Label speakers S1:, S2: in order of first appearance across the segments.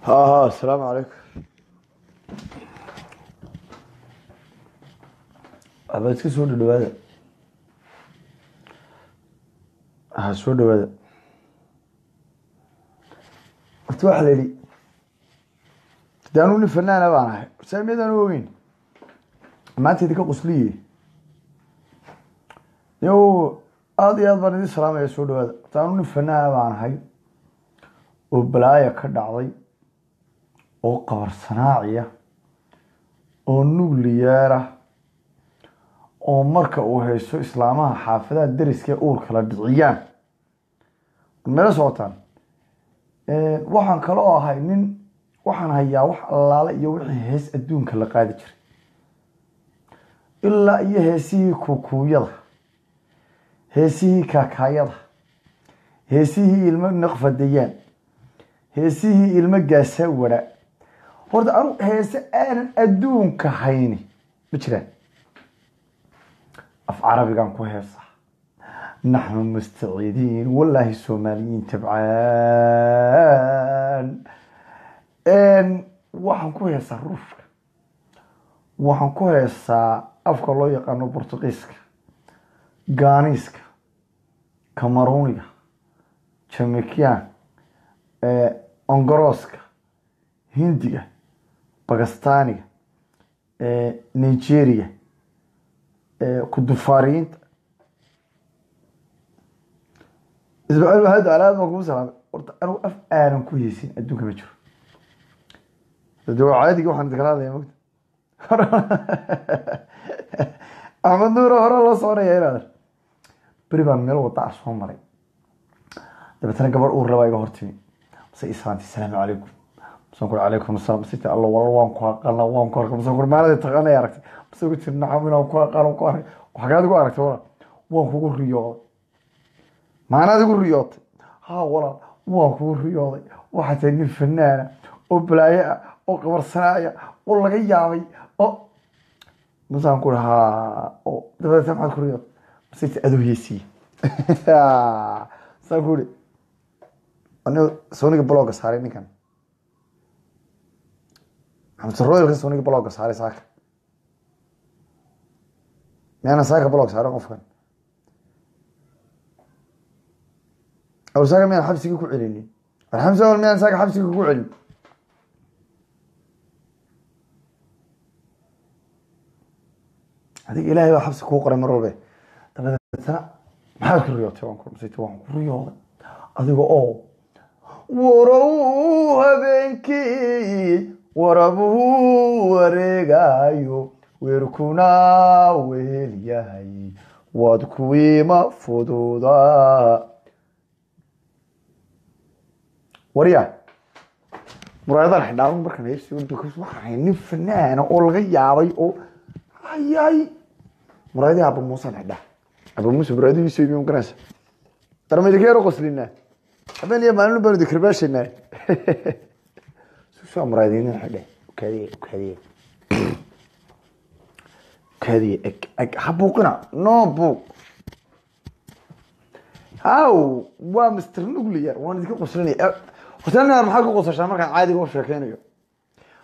S1: ها السلام عليكم. أبغى تسوي دلوقتي. هسوي دلوقتي. أتوقع لي. دانوني فنان أبغى. سامي دانوين. ما تديك قصلية. يو هذه أضرب دي سلام يسوي دلوقتي. دانوني فنان أبغى هاي. وبلايا كدعوي. oo qabar sanaaciya oo nuclear oo marka uu haysto islaamaha xaafadaha dariska uur kala dhiciyaan meel sootaan waxaan kale oo ahay nin waxaan hayaa wax allaale iyo wixii hees adduunka la qaadi jiray ilaa iyo heesihii kuukuyada heesihii kaakayada heesihii ilmo naqfadayaan heesihii ilmo gaasa wada horta anu heese aanan adduunka hayni ma jiraan af carabigan ku heesa naxnu mustaciidiin wallaahi soomaaliyiin tabcaan waxaan ku heesaa ruushka waxaan ku heesaa afka loo yaqaano bortuqiiska gaaniiska kamaruniga jamaican ongorooska hindiga باكستانية نيجيريا كدفارين إسماعيل هذا على هذا مقبول سلام أنا أنا كويسين أدوك بيجر الدواء عادي جو حنا ذكرنا يا مقت أحمد نور هرا الله صار يا هذا بريبان ميل وطع صومري ده بترى قبل أول رواية هرتني سيسانتي السلام عليكم سنقول عليكم السلام سيدي الله والله وان كوارك سنقول ما لدي تغنى يا ركتي بس قلت نعمنا وكوارك وحاجات كوارك وان كوار رياضي معنا تقول رياضي ها والله وان كوار رياضي وحتى إني الفنانة وبلايا وقبر صناعية والله جيابي بس نقول ها ده سمعت رياضي بس أدو يسي سنقول أنا سوني بلوغ صاريني كان حمد الرويال كان سوني بلوغ صاري ساك أنا ساك بلوغ صاري قفكن أو ساك مين حبسي كوكو عليني الحمزة أول مين ساك حبسي كوكو علم هذيك إلهي وحبسي كوكو قرى مرور به طب أنا ما أذكر رياضي وانكر مسيتي وانكر رياضي هذيك وروها بينكي وربه ورقايو ويركونا ويلياي وادكوي مفضوضا وريا مرايضة الحداون بركان ايش يقول بكس وحين فنان او الغيابي او اي مرايضة ابو موسى الحدا ابو موسى برايضة يسوي بيوم كناس ترى ما يذكروا قصلنا أبين يا مالو بنو ذكر باشنا شو مرايدين الحدا وكذي حبوقنا نو بوك هاو ومستر نوغليير وانا ذيك قصرني قصرنا محل قصر مركا عادي قوش شاكينيو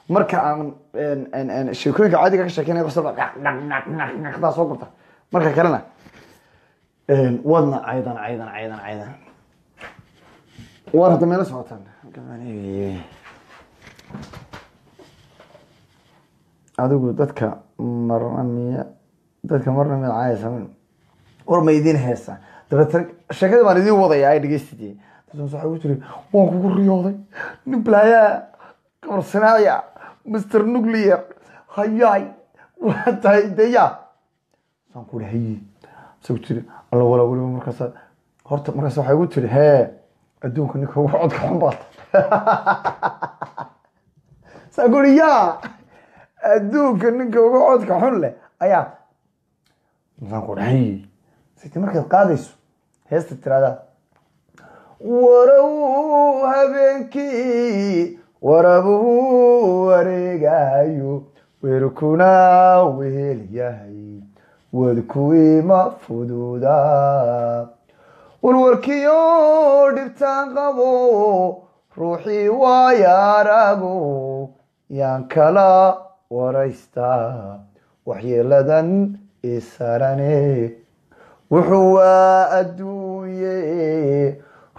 S1: مركا ان شيكوينك عادي كاك شاكينيو قصر نك دا سو قبطه مركا كلنا ودنا ايضا وارد ميل سوتان adigu dadka marnamiya caaysan war ma idin heesa dabatan shaqada baan idin wadaya ay dhageystay dadku waxa uu tiri waan kugu riyooday nin balaya qabar sanaya Mr Nuclear hayay waxa idaya san ku leeyahay soo tiri alla wala markaas horta markaas waxa uu tiri hee adduunka ninka ugu codka xun baad saguriya adduunka ninka ugu codka xun leh ayaa waxaan ku dhahay sidii markaad qaadayso heesta tirada warow habeenkii warabuhu wareegayo weerkuna weelyahay wadkuwii ma fududa والوركيو دبتان قبو ruuxii waayaaragu yaan kala waraystaa waxyeeladan isarane wuxuu waa adduunye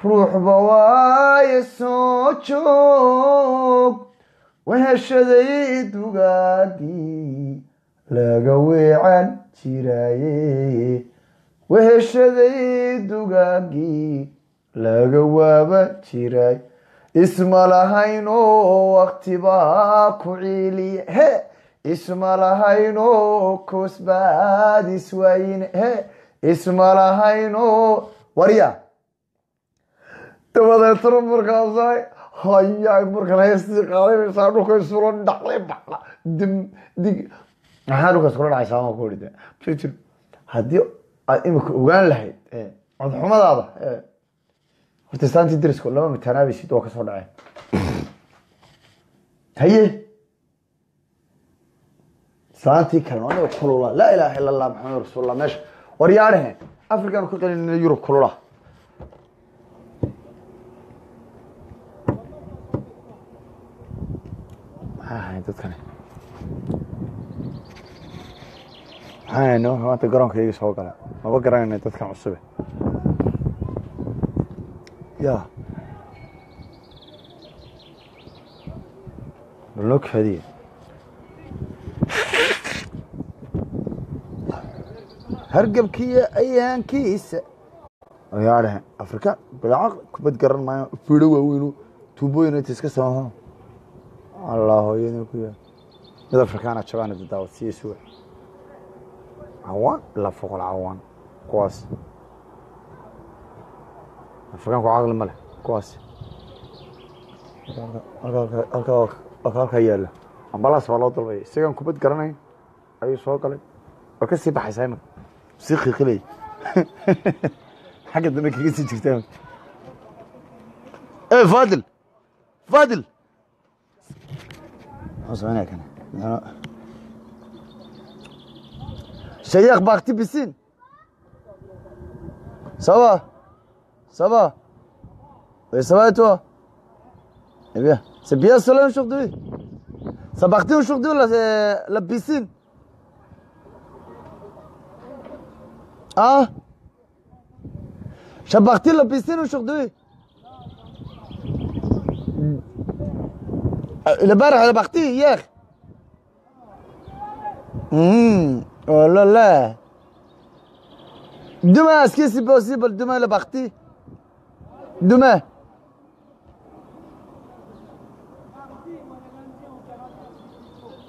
S1: ruuxba waaye soo joog weheshaday dugaagii laga weecan jiraaye weheshaday dugaagii laga waaba jiray isma lahaynoo waqtibaa ku ciiliye he isma lahaynoo koosbaad iswaayine he isma lahaynoo warya dabadeetana markaasa hayaa markan heestii qaadanaysaa dhulka isula dhacday baa dim dig maxaa dhulka iskula dhacaysaa ma ku orida haddii aad imika ogaan lahayd codxumadaada horta islaantii dariska lama mitanaabaysid oo kasoo dhaceen haye islaantii kalena aniga kulula laa ilaaha ila allah maxamed rasuulullah meesha waryaadhahe african ka qalin yurub kulula maxaa ahayn dadkani maxaa ahayn maanta garoonkayga soo gala maba garanayna dadkan cusube ya balog hadiye hargabkiiyo ayaankiisa ayaadhahe afrika bilacaq kubad garan maayo fiidho waaweynu tuubooyin inta iska samaho allah hooyada ku yaal mid afrikaana jabaan dadaawad sii suwa cawaan la foqol cawaan kuwaas afrikaanku caqli ma leh kuwaas halkaa yaalla ambalaas baa loo dalbaya isagaan kubad garanayn ayuu soo galay waa ka sii baxaysaa imika sii qiiqilay xagga dambe kaga sii jirtaa fadil fadil maxuu sameynaya kana shayaaq baakti bisiin sawa ça va oui ça va et toi eh bien c'est bien soleil aujourd'hui ça partit aujourd'hui la piscine ah j'ai parti la piscine aujourd'hui le bar elle est parti hier oh là là demain est-ce que c'est possible demain elle est partie demain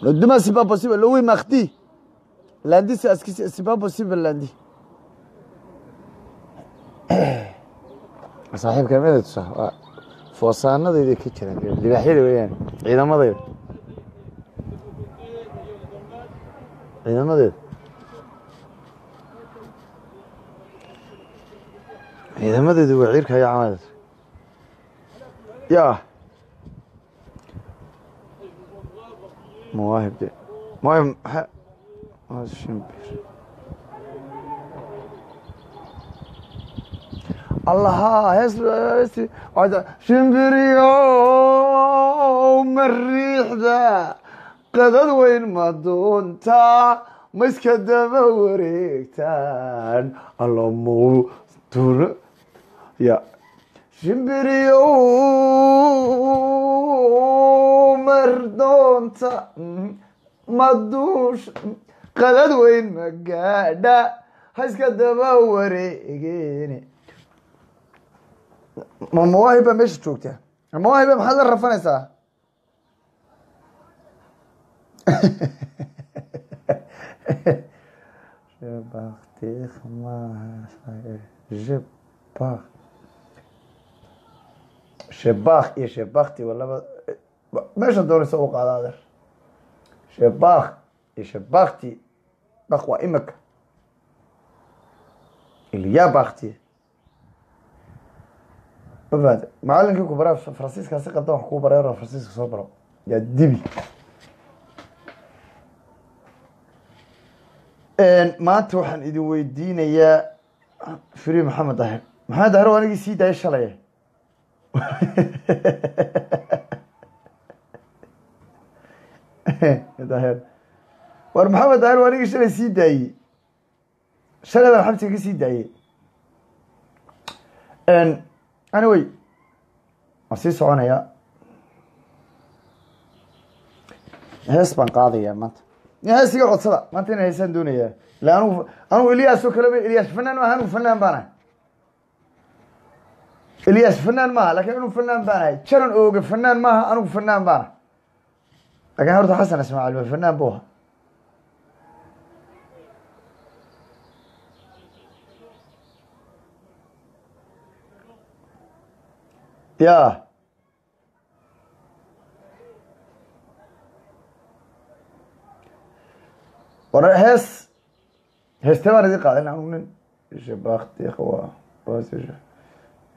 S1: le demain c'est pas possible le oui mardi lundi c'est pas possible lundi saaxiibka meeda tusaa foosaanadayda ka jiraan libaaxyada weeyaan ciidamadeeda ciidamadeedu waa ciirka iyo camada ya مواهب دي مواهب هذا الشمبير الله هس هذا شمبير يوم الريح ذا قدر وين ما دونتا مسكدة وريكتان الله مو تور يا شمبير مردونتا مدوش قدد وين مقادا هسكا دبا وريقيني مواهبة مش تشوكتها المواهبة محل الرفانسة شبختي خماس جباخ شباخ يا شبختي ولا ماش ندور نسوق على هذا شباخ يا شبختي بخوة امك اللي يا بختي بفاد معلم كيكو برا فرانسيسكا سيقا دوح كو برا فرانسيسكا صبرا يا ديبي maanta waxaan idin weydiinayaa firi maxamed dahir maxamed dahir waa anigii sii daayay shalay daahir war maxamed daahir waa anigii shalay sii daayey shalay baan xabsiga ka sii daayey anyway waan sii soconayaa hees baan qaadayaa maanta hees iga codsada maanta inaan heesaan doonayaa ila anugu Ilyas oo kale Ilyas fanaan maaha anigu fanaan baan ahay Ilyas fanaan maaha laakiin anigu fanaan baan ahay jaran ooga fanaan maaha anigu fanaan baan ahay laakiin horta Xasan Ismaaciil waa fanaan buu ahaa يا ورا هس تمر دي قاعدين عاملين شباختي اخوة بس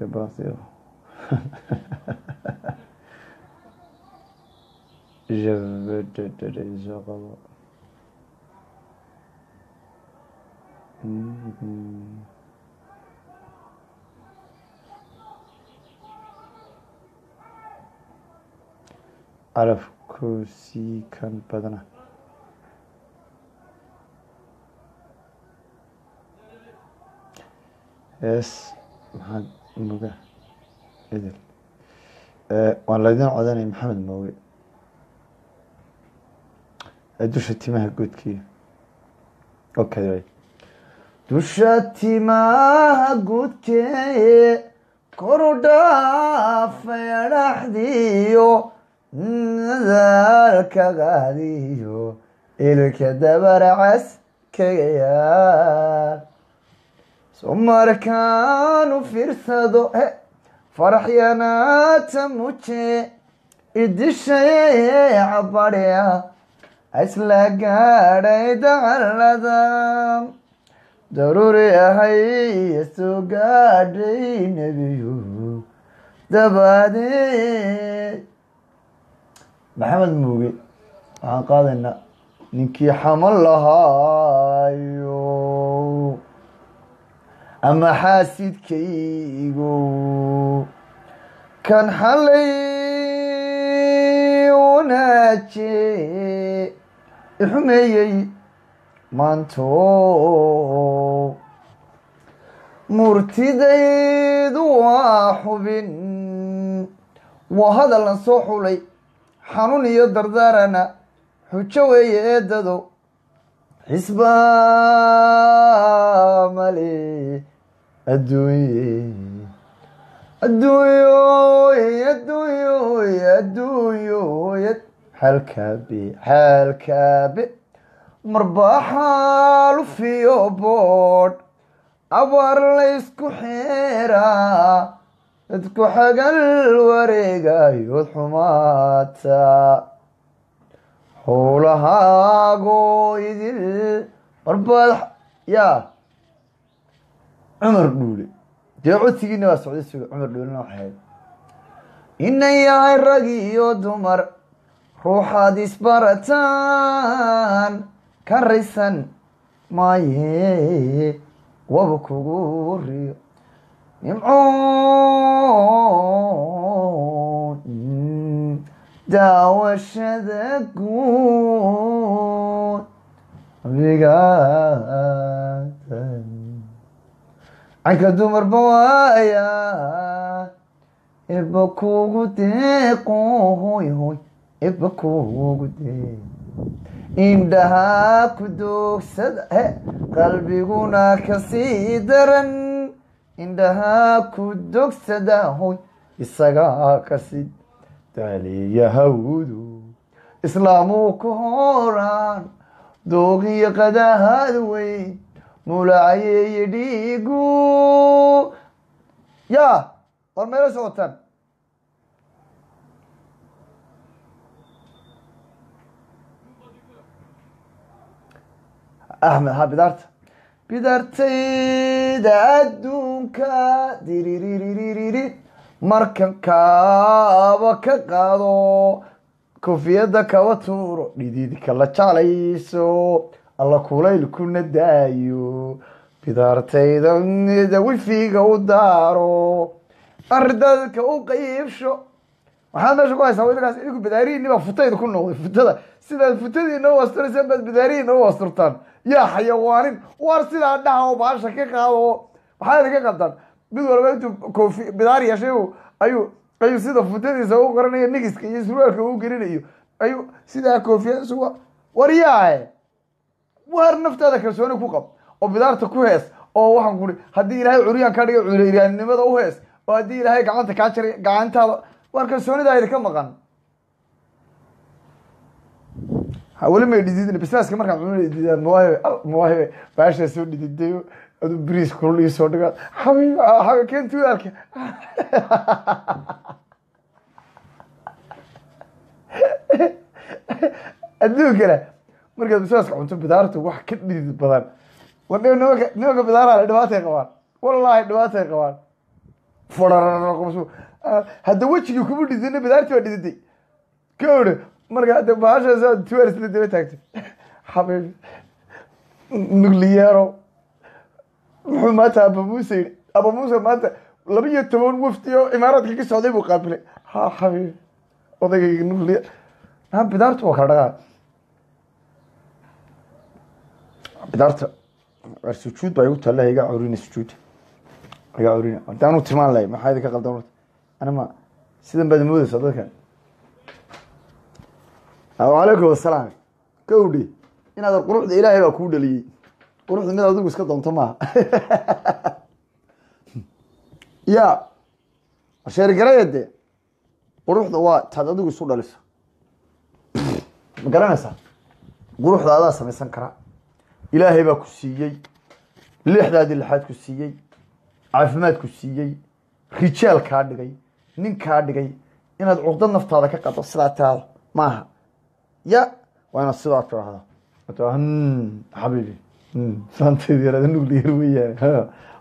S1: شباختي جبت الرزق عرف كرسي كان بدنا يس محمد موجة إدل والذين عدني محمد موجة دوش التماه قد كي أوكي دوي دوش التماه قد كي كرودا في رحديو ذلك غاديو إلك دبر عسكيا ثم ركانوا فرثدو فرح ينات موتشي إدشي عبريا أسلقاري دغلدام ضروري هاي سوغادي نبيو دبادي محمد موجي waxaan qaadaynaa ninkii xamal lahaayo ama xaasidkaygu kan xalay wanaaje ixumeeyey maanto murtidaydu waa xubin waa hadalan soo xulay xanuun iyo dardaarana xujo weeye eedado xisbaa male adduunyoy xaalkaabe marbaa xaalufiyo boodh abaar laysku xeeraa dadku xagal wareegayood xumaata howlahaagoo idil marbaad yaa cumar dhuule dee codsigiina waa socday suga cumar dhuulena waxay ahayd inan yahay rag iyo dumar ruuxaad isbarataan ka raysan maaye waba kugu riyo nimcoon daawashada guud abigaata canka dumarba waaya eba kugu deeqo hoy hoy eba kugu deeq indhahaa ku doogsada qalbiguna kasii daran indhahaa ku dogsada hoy isagaa kasi daliyahawdu islaamuu ka horaan dooqiyo qadahaad weyn mulacayeeye dhiigu yaa war meelo socotaan axmed ha bidaartayda adduunka diriririri markan kaaba ka qaado kofiyadda kaba tuuro dhididka la jeclayso alla kulayl kuna daayo bidaartayda wifiga u daaro أردك وقيفشو waxaad meesha ku haysaa wadakaas idinku bidaarihiinniba futayda ku noqday futada sidaad futadiina u asturaysan baad bidaarihiina u asturtaan yaa xayawaanin war sidaa dhaha oo baasha ka qaado oo maxaa idinka qabtaan mid walba intuu koofi bidaar yeeshay ayuu sida futadiisa u qoranayo nigiska iyo surwaalka u gelinayo ayuu sidaa koofiyad isugu waryaahe war naftaada kalsooni ku qab oo bidaarta ku hees oo waxaan kuri haddii ilaahay curyaan ka dhigay curyaannimada u hees oo haddii ilaahay gacanta kaa jaray gacantaada war kalsoonida idinka maqan weli may dhididin bisaaska markaan cununa dhididaan mawaahibe baashaa soo dhididayo aduu biriis kulul ii soo dhigaad xabiib keen tuudaalka adduunkana markaad bisaaska cunto bidaartu wax ka dhidid badan war nimanka bidaaraale dhibaatay qabaan wallaahi dhibaatay qabaan hadda wejigii kuma dhidina bidaartii waa dhididay ka ore marka hadda baashaas tuarsla daba taagtay xabiib nuclearo muxuu maanta aba muuse yidhi aba muuse maanta 12 wafdi oo imaaraadka ka socday buu qaabilay ha xabiib odagayga nuclear bidaartu waa kala dhagaa bidaarta war sujuud baa igu taalla iga curina sujuud iga curina haddaanu tilmaan lahay maxaa idinka qaldan horta anama sidan baad moodaysaa dadkan wacalaykum asalaam kowdhi inaad quruxda ilaahay baa kuu dhaliyey quruxda mid adigu iska doonto maaha ya sheerigarayade quruxda waa taad adigu isu dhaliso ma garanaysaa quruxda adaa samaysan karaa ilaahay baa ku siiyey lixdaadii lixaad ku siiyey caafimaad ku siiyey rijaal kaa dhigay nin kaa dhigay inaad curdad naftaada ka qado sidaa taada maaha ya waa inaad sidaa tiraahda xabiibi saantaydi yarada nuclear weeyaan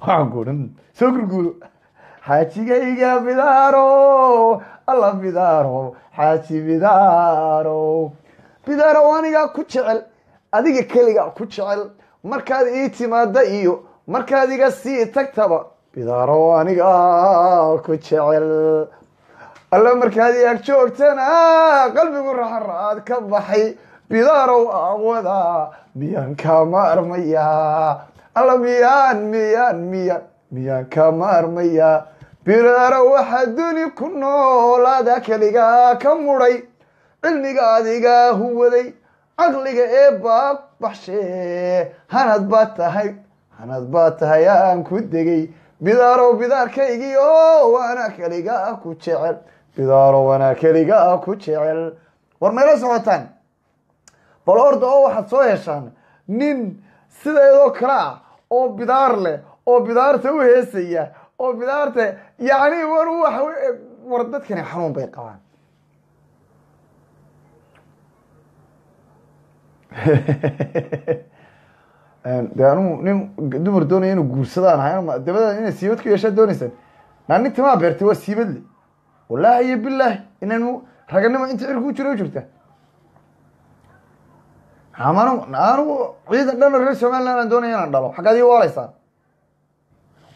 S1: waxaan ku odhan soo gurguuro xaajigayga bidaaro alla bidaaro xaaji bidaaro bidaaro anigaa ku jecel adiga keliga ku jecel markaad ii timaada iyo markaad iga sii tagtaba bidaaro aniga ku jecel alla markaad i ag joogtana qalbigu raxaraad ka baxay bidaarow aawada miyaan kama armayaa alla miyaan kama armayaa bidaaro waxaa duni ku noolaada keliga ka mudhay cilmiga adiga huwaday caqliga ee baab baxshee hanad baa tahay aan ku degay bidaarow bidaarkaygii oo waana keliga ku jecel bidaaro waana keliga ku jecel war mayla socotaan bal orda oo waxaad soo heshaan nin sideedoo kale ah oo bidaar leh oo bidaarta u heesaya oo bidaarta yacni war dadkani xanuun bay qabaan de anugu nin dumar doonaya inuu guursadaan ahay dabada inay siibad ku yeeshaa dooneysaan naa nin timaa beertay waa siibadle wallaahi iyo bilaahi inaynu raganimo inta cirku jiro u jirta anigu ciidan dhan reer somaliland aan doonaya inaan dhalo xaggaad ii waaleysaa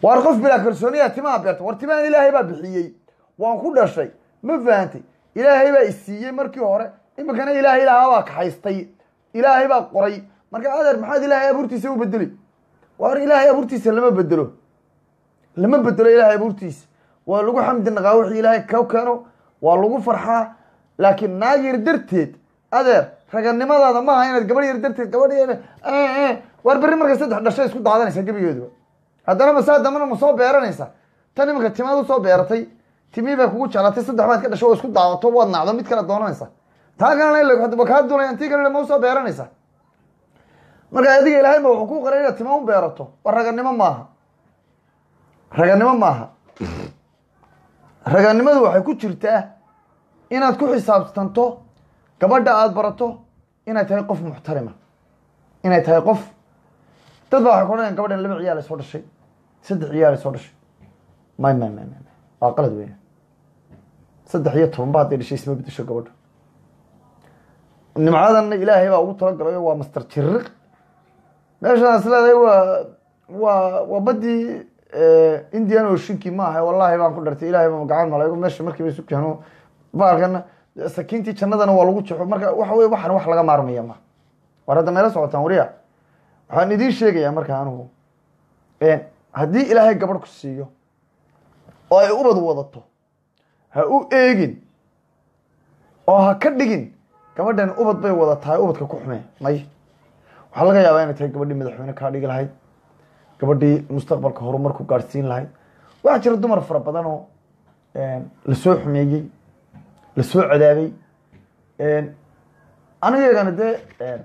S1: waar qof bilaa kalsooniyaa timaa beerta war timaan ilaahay baa bixiyey waan ku dhashay ma fahantay ilaahay baa isiiyey markii hore imikana ilaahay lahaabaa kaxaystay ilaahay baa qoray marka adeer maxaad ilaahay abuurtiisa u bedeli war ilaahay abuurtiisa lama bedelo ilaahay abuurtiisa waa lagu xamdi naqaa wixii ilaahay ka keeno waa lagu farxaa laakiin naag yar darteed adeer raganimadaada maaha inaad gabadh yar darteed gabadh yar war berri markay 3 dhashay isku daadanaysaa gebigeeduba haddana masaa dambana ma soo beeranaysaa tan iminka timaad usoo beeratay timii bay kugu jeclatay 3 baad ka dhasho oo isku daadato waad nacdo mid kale doonanaysaa taa kalena kaa duulayaan tii kalena ma usoo beeranaysaa marka adiga ilaahay ma wuxuu ku qaray inaad tima u beerato war raganimo maaha raganimadu waxay ku jirtaa inaad ku xisaabtanto gabadha aada barato inay tahay qof muxtarima inay tahay qof dad baa waxay ku odhanayaan gabadhan 2 ciyaal ay soo dhashay 3 ciyaal ay soo dhashay may waa qalad weya 3 iyo 10 ba hadday dhashay isma bedesho gabadha nimcadanna ilaahay baa ugu talagalayo waa master jiriq meeshaan is leedahay waa badii indian oceankii ma ahay wallahi baan ku dhartay ilaahay baan gacan malayo meesha markii bay isu keeno baalkan sakiintii jannadana waa lagu jexo marka waxa weeye waxaan wax laga maarmaya ma war hadda meelo socotaan wariya waxaan idiin sheegayaa marka anigu haddii ilaahay gabadh ku siiyo oo ay ubad wadato ha u eegin oo ha ka dhigin gabadhan ubad bay wadatahay ubadka ku xumee may waxaa laga yaabaa inay tahay gabadhii madaxweyne kaa dhigi lahayd gabadhii mustaqbalka horumar ku gaadhsiin lahayd waxaa jira dumar fara badan oo lasoo xumeeyey lasoo cadaabay anigagana dee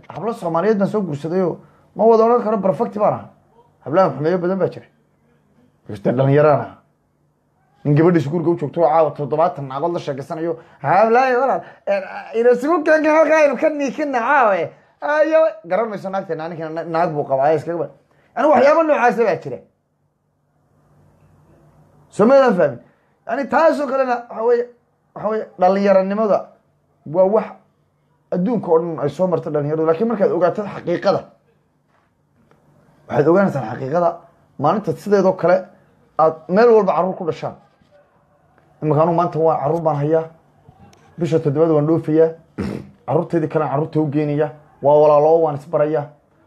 S1: hablo soomaaliyeed baan soo guursadayoo ma wada odhan karo perfecti baan aha hablahan xumeeyo badan baa jira de dhalinyaraan aha nin gabadhiisa guriga u joogto caawa 70 naagood la sheekeysanayo hablahay walaal inasugu keenka halkaa aynu ka niikina caawe ayo garan mayso naagteena aninkana naag buu qabaa iskaga ani waxyaaba noocaasa baa jira somadan fahmin yani taasoo kalena waxa weye dhalinyaranimada waa wax adduunka oo dhan ay soo marto dhalinyaradu lakin markaad ogaatad xaqiiqada waxaad ogaanaysaan xaqiiqada maalinta sideedoo kale aad meel walba carruur ku dhashaan imaka anu maanta waa carruur baan hayaa bisha 7 waan dhoofayaa carruurteedii kalean carruurta u geenaya waa walaalo waan isbaraya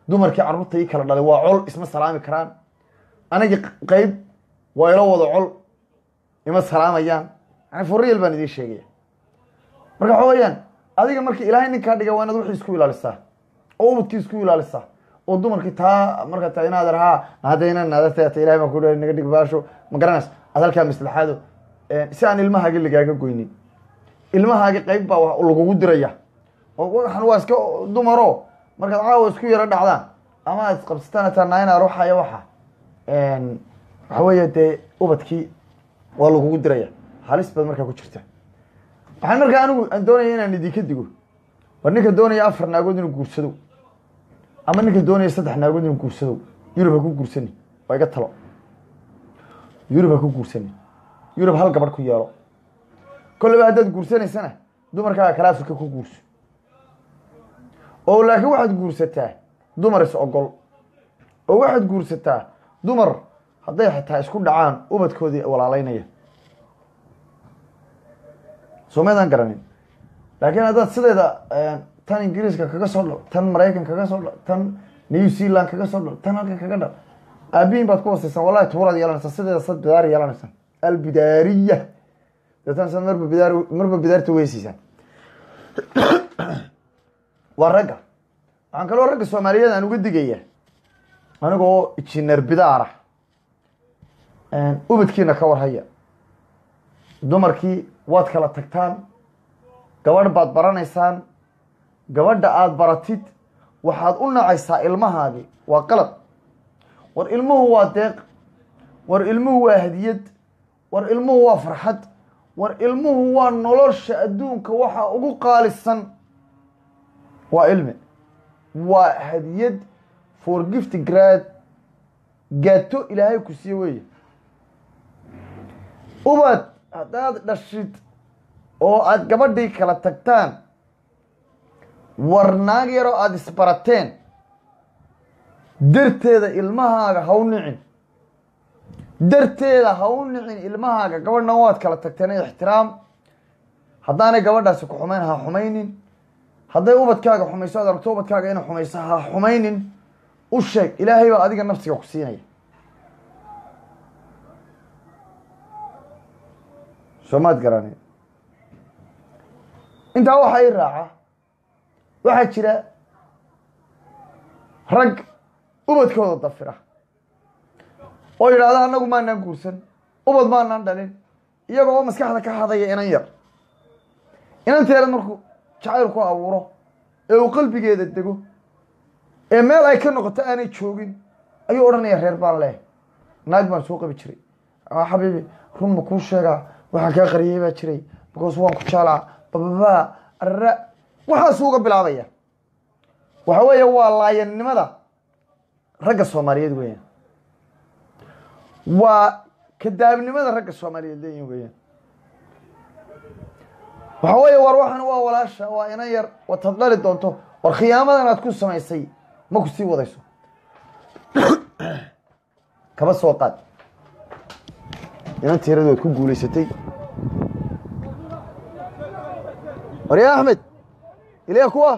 S1: dumarkii carruurta ii kala dhalay waa col isma salaami karaan anigii qayb waa ila wada col ima salaamayaan yani furiyal baan idiin sheegaya marka waxa weeyaan adiga marka ilaahay ninkaa dhiga waa inaad wixii isku ilaalisaa oo ubadkii isku ilaalisaa oo dumarkii taa marka taa inaad rahaa hadayna naadata ilaahay baan ku dhahay naga dhig baasho ma garanays adalka maslaxado si aan ilmahaagi lagaaga goynin ilmahaagi qayb baa lagugu diraya oo waxaan waa iska dumaro markaad caawa isku yaro dhacdaan ama aad qabsataan taa inaad ruuxaya waxa weeye dee ubadkii waa lagugu diraya halis baad markaa ku jirta waxaan markaa anigu aan doonaya inaan idinka digo war ninka doonaya 4 naagood inuu guursado ama ninka doonaya 3 naagood inuu guursado Yurub ha ku guursani waa iga talo Yurub ha ku guursani Yurub hal gabadh ku yeelo kolba haddaad guursanaysana dumarkaaga kala Afrika ku guurso oo laakiin waxaad guursataa dumar is ogol oo waxaad guursataa dumar hadday xitaa isku dhacaan ubadkoodii walaalaynaya soomaalidan garanin laakiin haddaad sideeda tan ingiriiska kaga soo dhal tan maraykan kaga soo dhal tan new zealand kaga soo dhal tan halkan kaga dhal aabiin baad ku wasaysan wallahi tuuraad yeelanaysa sideeda sad bidaar yeelanaysa albidaariya dadaan san marba bidaarta weysiisan waa ragga waxaan kaloo ragga soomaaliyeed aan uga digaya anigoo injineer bidaara ubadkiina ka warhaya dumarkii waad kala tagtaan gabadh baad baranaysaan gabadha aada baratid waxaad u nacaysaa ilmahaagi waa qalad war ilmuhu waa deeq war ilmuhu waa hadiyad war ilmuhu waa farxad war ilmuhu waa nolosha adduunka waxa ugu qaalisan waa ilmi waa hadiyad for gift grad gaato ilaahay ku siiye weeye ubad haddaad dhashid oo aada gabadhii kala tagtaan war naag yaroo aada isbarateen darteeda ilmahaaga ha u nicin darteeda ha u nicin ilmahaaga gabadhna waad kala tagteen ixtiraam haddaanay gabadhaasi ku xumayn ha xumaynin hadday ubadkaaga xumayso aad aragto ubadkaaga inay xumayso ha xumaynin u sheeg ilaahay baa adiga nafsiga ku siinaya soomaad garani intaa waxaa ii raaca waxaa jira rag ubadkooda dafira oo yidhahda anagu maanaan guursan ubad maanaan dhalin iyagoo maskaxda ka hadaya inan yar inanteeda markuu jacayl ku abuuro ee uu qalbigeeda dego ee meel ay ka noqoto aanay joogin ayuu odhanaya reer baan leh naag baan soo qabi jiray xabiibi run ma kuu sheegaa waxaan kaa qariyay baa jiray because waan ku jaalaa bababa arra waxaasuu uga bilaabaya waxa weeye waa laayannimada ragga soomaaliyeed weeyaan waa kadaabnimada ragga soomaaliyeed leeyihin weeyaan waxa weeye war waxan waa walaasha waa inan yar wataad dhali doonto war khiyaamadan aad ku samaysay ma ku sii wadayso kaba soo qaad inaan tiradood ku guulaysatay waryaa axmed ilaa kuwa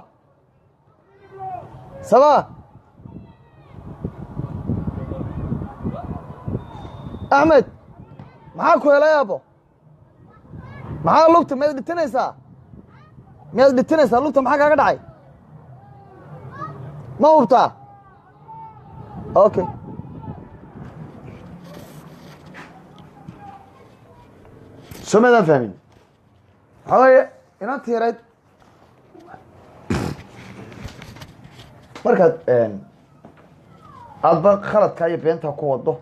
S1: sabaa axmed maxaa ku helay aabo maxaa lugta miyaad dhitinaysaa lugta maxaa kaaga dhacay ma hubtaa okay somadaan fahmin waxaa weeye inaan tiirayd markaad aadba khaladkaa iyo beentaa ku wado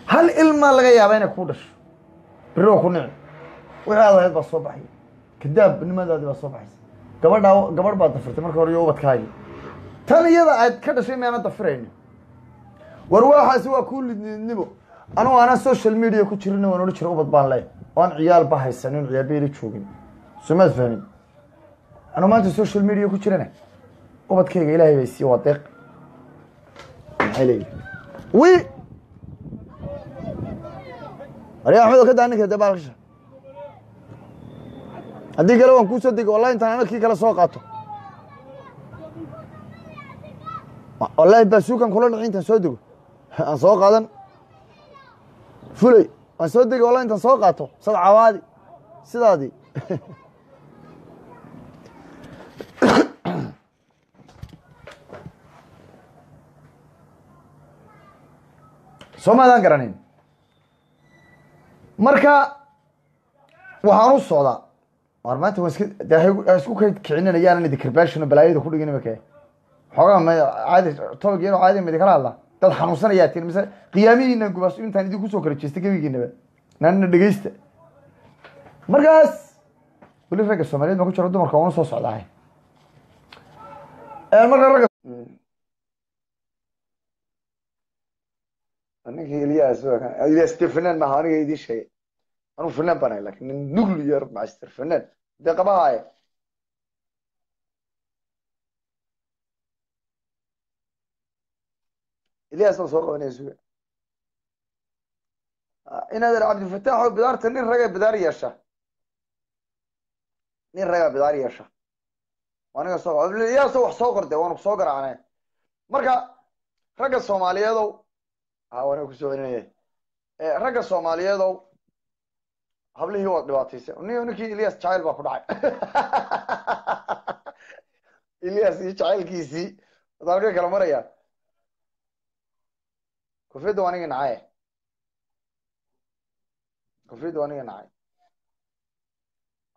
S1: hal ilmaa laga yaaba inay kuu dhasho beri waa ku nici wixii aad ahayd baa soo baxay kadaabnimadaadi baa soo baxaysa gabadh baad dafirtay marka hore iyo ubadkaagi tan iyada aad ka dhashay maana dafirayno war waxaasi waa kuu lidnimo anugu aanaan social media ku jirin waan odhan jira ubad baan leey oan ciyaal ba haysanin ciyaal ba ila joogin somaad fahmin anugu maanta social media ku jirana ubadkayga ilaahay bay sii waa deeq maxay leeyihi wi arya axmed oo ka daa ninka dee baalkasha haddii kale waan kuu soo degay wallahi intaan ana kii kale soo qaato wallahi baasuukan kula dhici intaan soo dego aan soo qaadan fulay waan soo degay wallahi intaan soo qaato sad cawaadi sidaadii soo maadaan garanayn marka waxaan u socdaa war maanta waan isku kay kicinanayaan idi karbashino balaayada ku dhigin imaka xoogaa ma caadi toog yaro caadi mid kala hadla dad xanuunsanayaa tiin mise qiyaamihiina gubaas intaan idinku soo kala jeestay gabigiinaba naanna dhageysta markaas weli ragga Soomaaliyeed ma ku jiro dumarka oo soo socdaay marka ragga aniga Ilyas Stefan ma aniga idin shay anu fanaan baan laakiin nuclear master fanaan de qabahay Ilyas soo qabanayso inaad Abdi Fataax oo bidaarta nin raga bidaar yeesha aniga soo Ilyas wax soo qorday waan soo garaacnay marka ragga Soomaaliyeed waan ku soo celinayay ragga Soomaaliyeed hablihii waa dhibaataysan ninkii Ilyas jacayl baa ku dhacay Ilyas jacaylkiisii dalka kala maraya kufida waniga nacay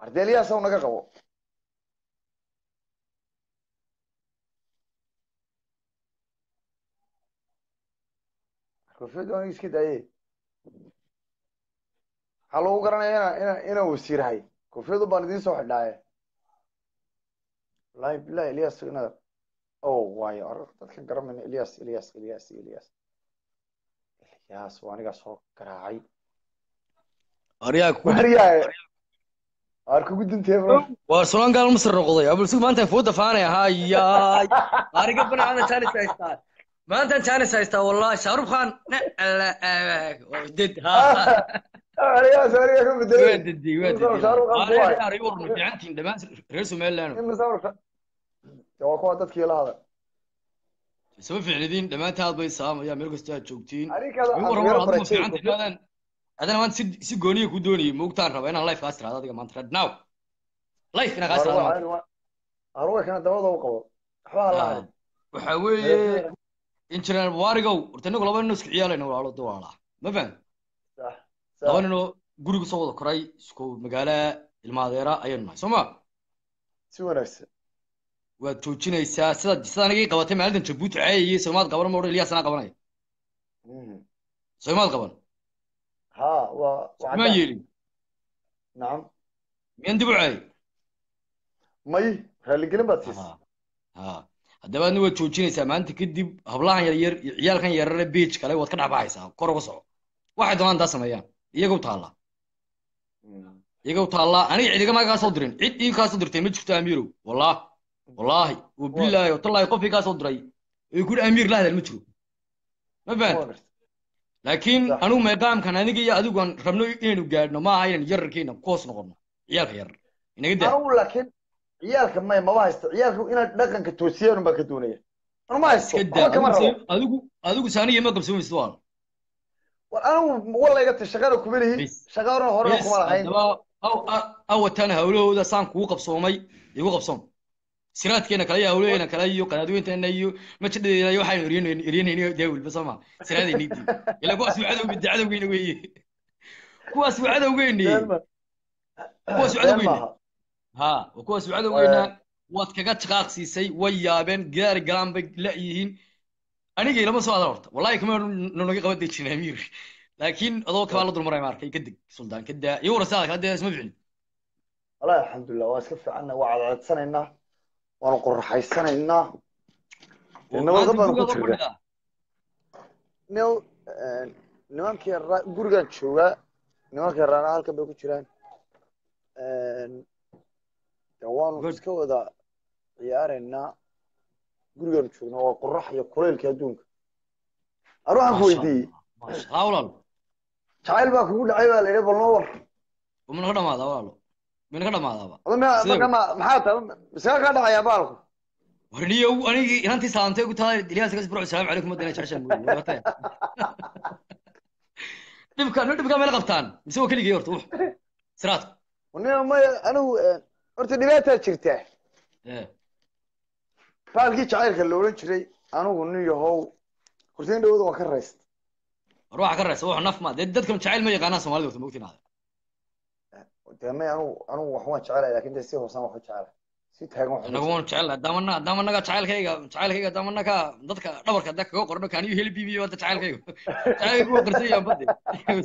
S1: arday Ilyas oo naga qabo kufida waniga iska daayay haloo garanayna ina wasiirahay kufida baan idin soo xidhaay la Ilyas ina waayo dadka garanayna Ilyas waniga soo garaacay kugu dintay
S2: waa solan gaal masar noqday abul sug maanta fooda faanay hayaay ariga banacada chance haystaa maanta chance haystaa wallahi Shahrukh Khan did ha
S1: Ilyas ku bedelay
S2: ariga fiicantiin dhamaan reer Somaliland
S1: waa kuwa dadkii la hadal
S2: soo fiicnidin dhamaantaad bay saamaya meel kasta aad joogtiin adana waan si gooniyo ku doonayay moogtaan raba inaan live kaas tiraado adiga maanta right now live ina kaas tiraado
S1: aruga kana dabada u qabo
S2: waxa weeye injineer Warigow horta inagu laba nin isku ciyaalayna walaalo dawala ma faham laba nin oo guriga soo wada koray isku magaala ilmaadeera ayaan nahay Soomaa
S1: si wanaagsan
S2: waad joojinaysaa sida aniga qabatay maalintan Jabuuti caayay Soomaad qaban ma oran Ilyas ana qabanay Soomaad qaban ما يلي
S1: نعم
S2: يندبوا عاي
S1: ماي خلي قلنا باتيس
S2: هذا نو تشوجيني سما انت كدب هبلها ير عيال كان يرر بيج كله واد كدحبايسا كور uga soco waxa doonaan da sameeyaan iyagu taala aniga ciidiga ma ka soo dirin cid ii ka soo dirtay ma jirto amiirow wallahi wabillahi wallahi qof ii ka soo diray ee guri amiir la hadal ma jiro ma fahanta laakiin anigu meeqaamkan aniga iyo adigu aan rabno inaynu gaadhno ma aha inaynu yararkeena koos noqono ciyaalka yar inaga daa
S1: anigu laakiin ciyaalka maba haysto ciyaalka inaad dhaqanka toosiyaan baa ka doonaya anu ma haysto
S2: iska daa
S1: waxba kama rabo
S2: adigu saaniya ma qabsoomaysid waan
S1: war anigu walayga ta shaqada kuma lihi shaqadana horena kuma lahayn
S2: awatan hawlahooda saan kugu qabsoomay igu qabsoom siraadkeena kale iyo hawlaheena kale iyo qanaadweynteena iyo majadheena iyo waxaynu eryanayno daawil basama siraadayni ila kuwaas waa cadowgeyna weeye kuwaas waa cadowgeyni kuwaas waa cadowgeyna ha kuwaas waa cadowgeyna waad kaga jaqaaqsiisay way yaabeen gaari galaan bay la yihiin aniga ilama soo adan horta wallahi kama naga qabaday jirnaa amiir laakiin adoo kaba la dulmaray markay kadig suldaan kada iyo warasaada kala dees ma ficin
S1: wallahi alxamdulillah waa iska fiicanna waa cadceedsanaynaa waanu qorraxaysanaynaa nabada baan ku jirnaa nimankii gurigaan joogaa nimankii raana halkan bay ku jiraan waanu iska wada ciyaaraynaa gurigaan joogna waa qorrax iyo kulaylka adduunka anu waxaan ku weydiiyey jacayl baa kugu dhacay baa la yidhi bal noo war
S2: mana ka dhamaada walaalo mana ka dhamaadaaba
S1: maxaa tahay misaa kaa dhacayaa baalku
S2: warniyo anigii inantii salaantay ku tahay ilyaas kasbro assalaamu calaykum madana jacashan dhibka meel qabtaan mise waa keligii horta ux siraad
S1: maya anigu horta dhibaataa jirtaa baalkii jacaylka la odhan jiray anigu nin yahow horta in dhawada waa ka raysta
S2: war waxa ka raysta wax naf ma dee dadkan jacayl ma yaqaanaa soomaalida horta mogtinaada
S1: dee may anigu wax waan jecelahay laakiin dee si hoosaan wax u jecelahay si taagan wax
S2: anagu waan jecelahay daamanaga jacaylkayga daamanaga dadka dhabarka da kaga qorno kaaniyo heli bibiyo hadda jacaylkayga jacaylkayga waa qarsayaan badde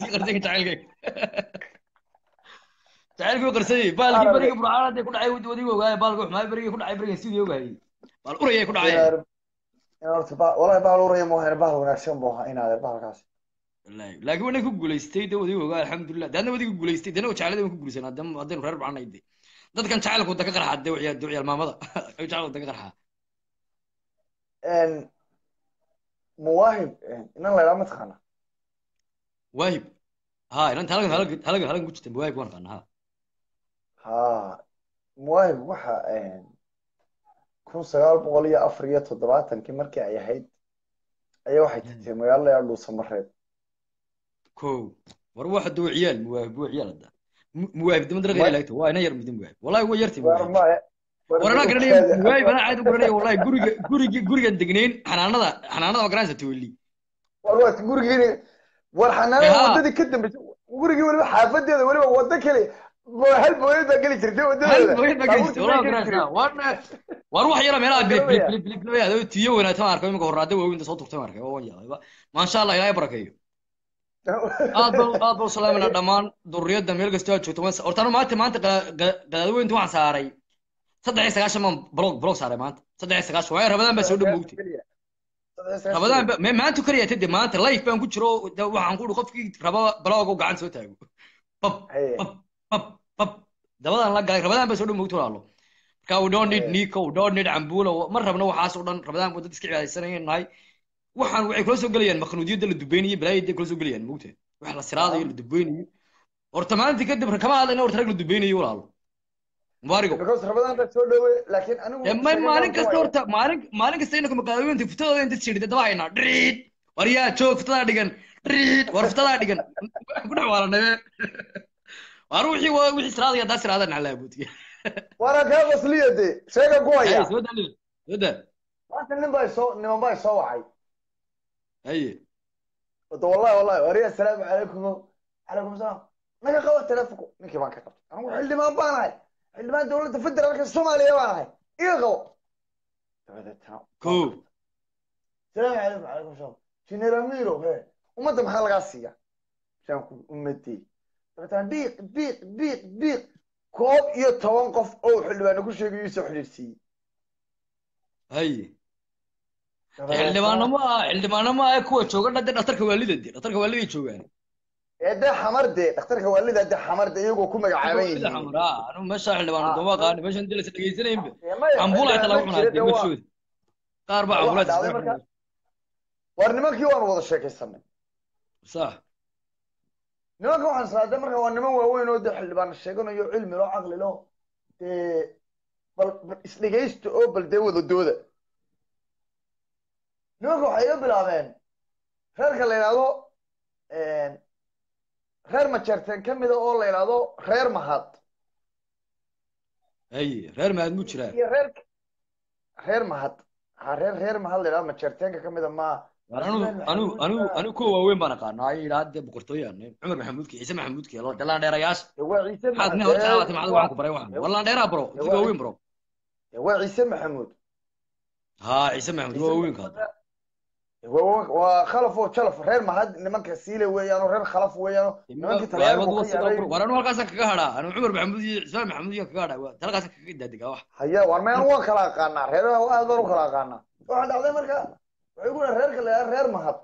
S2: si qarsayin jacaylkayga jacaylkayga qarsayay baalkii beriga burcaanade ku dhacay wadiga ogaaya baalka wax maay beriga ku dhacay beriga sidii ogaayay baal urayay ku dhacay
S1: wallahi baal uraya ma ahayn baal wanaagsan buu ahaa inaad baalkaas
S2: laakiin wana ku guulaystay de wadiga ogaa alxamdulilah de hadna wadiga guulaystay dena jacayladii waan ku guulaysanaa haddaynu reer bacnay de dadkan jacaylku da ka qarxaa de ciyaal maamada jacaylku da ka qarxaa
S1: muwaahib inan la idhaa ma taqaana
S2: waahib ha inanta halagan ku jirta muwaahib waan qana
S1: ha muwaahib waxa 1947 markii ay ahayd ayaa waxay tagtay magaalada yaa dhuusamareed
S2: ko war waxa duu ciyaal muwaahib hadda muwaahib dama daraqa ilaagto waa ina yar midin muwaahib wallahi waa yartay muwaahib warana garanay muwaahib ana caadi garanay wallahi gurigan degnayn xanaanada ma garanaysa tawli
S1: war gurigeena war xanaanada wadadii ka dambeysay gurigii waliba xaafadeeda waliba wada kale hal booyad baa geli jirtay wadada
S2: war wax yara meelaha bilib tiyo wanaagsan arko imika horaade waaweynta soo turtay markay oo yaaba maasha Allah ilaahay barakeeyo aad baa salaamina dhamaan durriyada meel kasta aad joogto horta maanta qadaadweynta waxaan saaray 3 man blog saaray maanta 3 way rabadaan baa soo dhawogtay rabadaan maanta kariya tade maanta live baan ku jiro waxaan ku qofkii raba blog oo gacan soo taago pap dabadan la galay rabadaan baa soo dhawogtay walaalo marka we don't need Nico we don't need Ambulo mar rabna waxaas oo dhan rabadaan wadada iska ciyaaraysanaynahay waxaan waxay kula soo galayaan maqnuudiyada la dubeynayay balaayada kula soo galayaan moogtay wax la siraadayo la dubeynayay horta maanta kadib kama hadlayna horta rag la dubeynayay walaalo mubaarigo
S1: because rabadaan baa soo dhaway laakiin anigu
S2: maalin kasta horta maalin kasta inuu maqaawinta futadooda inta shirida daba hayna dhrid wariyaa joog futada dhigan dhrid war futada dhigan ku dhawaalanay war wixii siraadaya daa siraadana ala buutiga
S1: wara ka wasliyade sheega ku haya
S2: soo daa
S1: maanta niman baa soo wacay
S2: aye
S1: والله وريا السلام عليكم عليكم السلام نجا قوة تلفكم نكي ما كتبت أنا حلي ما باناي حلي ما دولة فدرالك الصومالية باناي إيه قوة
S2: كو
S1: السلام عليكم عليكم السلام شنو رميرو هي وما أنت محل قاسية شانكم أمتي مثلا بيق كوب يتوقف أو حلي ما نقول شيء يوسف حليسي
S2: هاي xildhibaano ma ay kuwa jooga dhakhtarka waalida joogaan
S1: eeda xamarde dhakhtarka waalida da xamarde iyagoo ku magacaaban yihiin
S2: anu meesha xildhibaano doma qaan meesha inta la dhageysanaynba ambula ta lagu cunaa mashooda qaar baa ambula
S1: war nimankii waan wada sheekaysanay
S2: صح
S1: nimanka waxaan saaday marka waa niman waaweyn oo de xildhibaan sheeganayo cilmi loo caqli loo dee bal isdhegaysta oo bal dee wada dooda nimanka waxay iga bilaabeen reerka la yidhaahdo reer majeerteen ka mida oo la yidhaahdo reer mahad
S2: اي غير ما مجرى
S1: iyo reer mahad ha reer mahad la yidhahdo majeerteenka ka mida ma
S2: انا كو وين بنا قانا اي هاد بقرطويان عمر محمود عيسى محمود كي دلان ديراياش
S1: waa ciise
S2: حد هورتا عاوتي ما waxaan ku baray waxan والله دheera bro diga weyn bro
S1: waa ciise maxamuud
S2: ها عيسى محمود هو وين كان
S1: waa khalaf oo jalaf reer mahad nimanka siile weeyaan oo reer khalaf weeyaan nimankii talyaaniga
S2: waraan halkaas kaga hadhaa anu cumar maxamuud iyo ismaan maxamuud iyo kaga hadhaa halkaas kaga daadiga wax
S1: haya war meen waan kala aqaanaa reeraha waa aad baan u kala aqaanaa waxa dhacday marka waxay ku reerka la yiraahdo reer mahad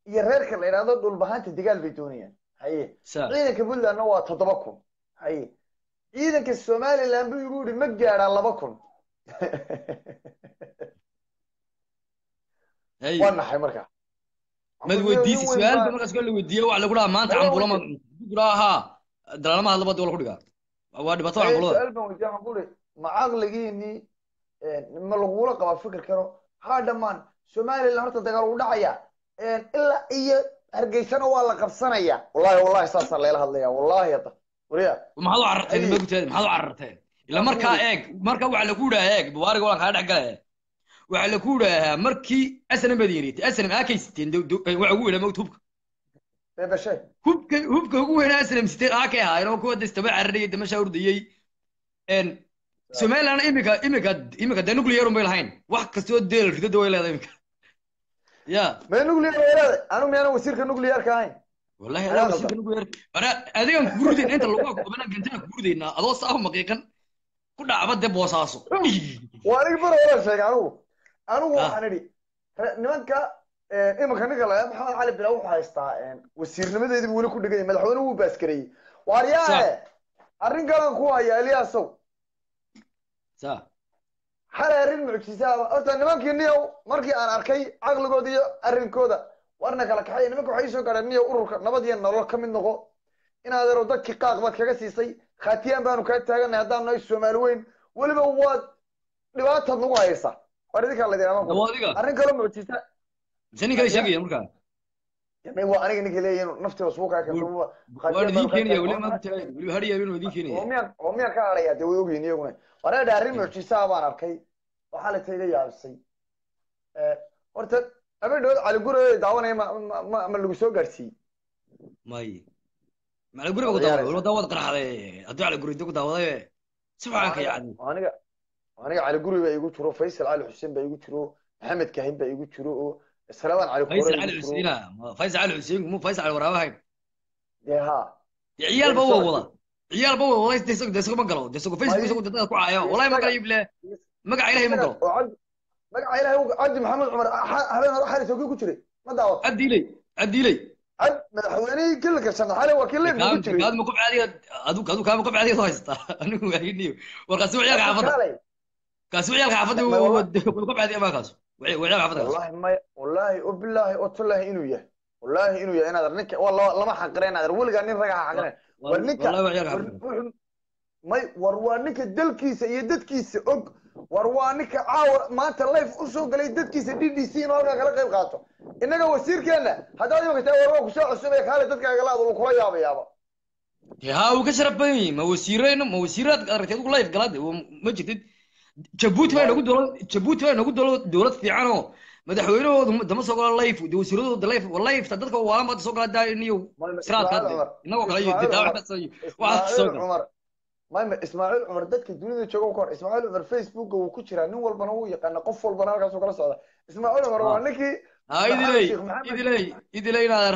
S1: iyo reerka la yiraahdo dhul bahanta digaal bay doonayaan haye ciidanka Puntlandna waa 7,000 haye ciidanka Somaliland buu igu yiri ma gaaraan 2,000 وانا حي مركا
S2: ما وديتي سؤال markaas kale wadiyo wax lagu dhamaa maanta cambulo ma guraha dalama hadba dawla ku dhigaa waa dhibaato cambulo
S1: su'aal baan wadiyo waxaan ku leeyahay ma aqligiini ma lagu la qaba fikir karo ha dhamaan Somaliland horta dagaal u dhacaya ilaa iyo hargeysana waa la qabsanaya wallahi saas leela hadlaya wallahi hada wariya
S2: maxaad u cararteen ma gutay maxaad u cararteen ila marka eeg marka wax lagu dhahaa eeg baariga wala ka dhaxgalay waxa la ku yiraahdaa markii asna madiintii asna aakaysteen waxa ugu weynaa mawtubka
S1: beebashay
S2: hubka ugu weynaa asna misteen aakay haayno ku wadistaba carriyay damasha urdiyay Somaliland imika de nuclear uma lahayn wax kasto deel ridada way leedahay imika ya
S1: ma nuclear weerada anu miyana wasiirka nuclear ka ahayn
S2: wallahi ana wasiirka nuclear ara adigan ku gurdeen inta lagu qabana gantaa ku gurdeena adoo saaf maqiiqan ku dhacbada boosaaso
S1: waariga baro sheegay anigu waxaan idhi nimanka imanka ninka la maxamed cali bilaa wuxuu haystaa wasiirnimadeedii weli ku dhigay madaxweynuhu wuu baaskareeyey waaryahe arrin kalan ku haya Eliyaasow
S2: sa
S1: hal arrin mucjisaaba horta nimankii niyow markii aan arkay caqligooda iyo arrinkooda warna kala kaxay nimanka waxay soo gaadheen niyow ururka nabad iyo nolol ka mid noqo inaad ero dadkii qaaqbad kaga siisay khaatiyaan baanu kaa taaganay haddaan nahay Soomaali weyn weliba waad dhibaatad nagu haysa waridika la diraa arrin kale mucjisa
S2: sani kale sheegay marka
S1: yani waa aniga ninka leeyahay naftii suuqa ka soo
S2: waa idin keenaya wali ma tahay wali hariya inuu idin keenaya
S1: oo miyan ka haraya de way ogyihiin iyaguna wareeda arrin mucjisa baan arkay waxa la tagay yaabsay horta abadhood cali gure daawanay ma lagu soo gaarsiiyay
S2: may ma cali gure ugu daawaday wala daawad qaraxday hadii cali gure ugu daawaday subhanka yaani aniga
S1: cali guri baa igu jiro Faysal Ali Xuseen baa igu jiro Maxamed Kahin baa igu jiro oo Salaaman Ali Qore
S2: Faysal Ali Xuseen Faysal Ali Xuseen mu Faysal Ali waraabahay
S1: ha
S2: ciyaal baa wada ciyaal baa wada deesoo ma galo deesoo Facebook isoo dadka ku caayo wallahi ma galo ibla magac Ilaahay ma galo magac Ilaahay Cabdi Maxamed Umar habeen hore xaris oo ku jiray ma daawo adilay
S1: عد مدحوني كل كرسنا حالي وكل اللي
S2: بيجري هذا مقبع عادي ادوك كان مقبع عادي تويستا انا واغني ورقسو عيال حافظ كاسو عيال حافظ مقبع عادي ما كاسو وعيال حافظ
S1: والله وبالله والله انه يه والله انه يه انا درنك والله لما حقرين هذا ولغا نين رغا حقرين ورنك
S2: والله وعيال حافظ
S1: ما warwaanka dalkiisa iyo dadkiisa og warwaanka caawa maanta live u soo galay dadkiisa DDC in halka kala qayb qaato inaga wasiirkeena hadaa imaga taa warwa ku soo cusub ee kale dadka kala aad kula yaabayaba
S2: ها وكسربي ما وسيرين ما وسيرات قررت يقول لايف قلاد ما جديد جبوت وين نقول جبوت وين نقول دولة في عنو مدحوينه دم سوق لايف دو وسيرو لايف واللايف تدك ولا ما سوق دا نيو سرات هذا انه قال يدافع تسوي واحد سوق
S1: عمر ما اسماعيل عمر dadka dunida joogo kor ismaaciil cumar Facebook uu ku jira nin walbana uu yaqaan qof walbana halkaas kala socda ismaaciil cumar waa ninkii
S2: idilay inaad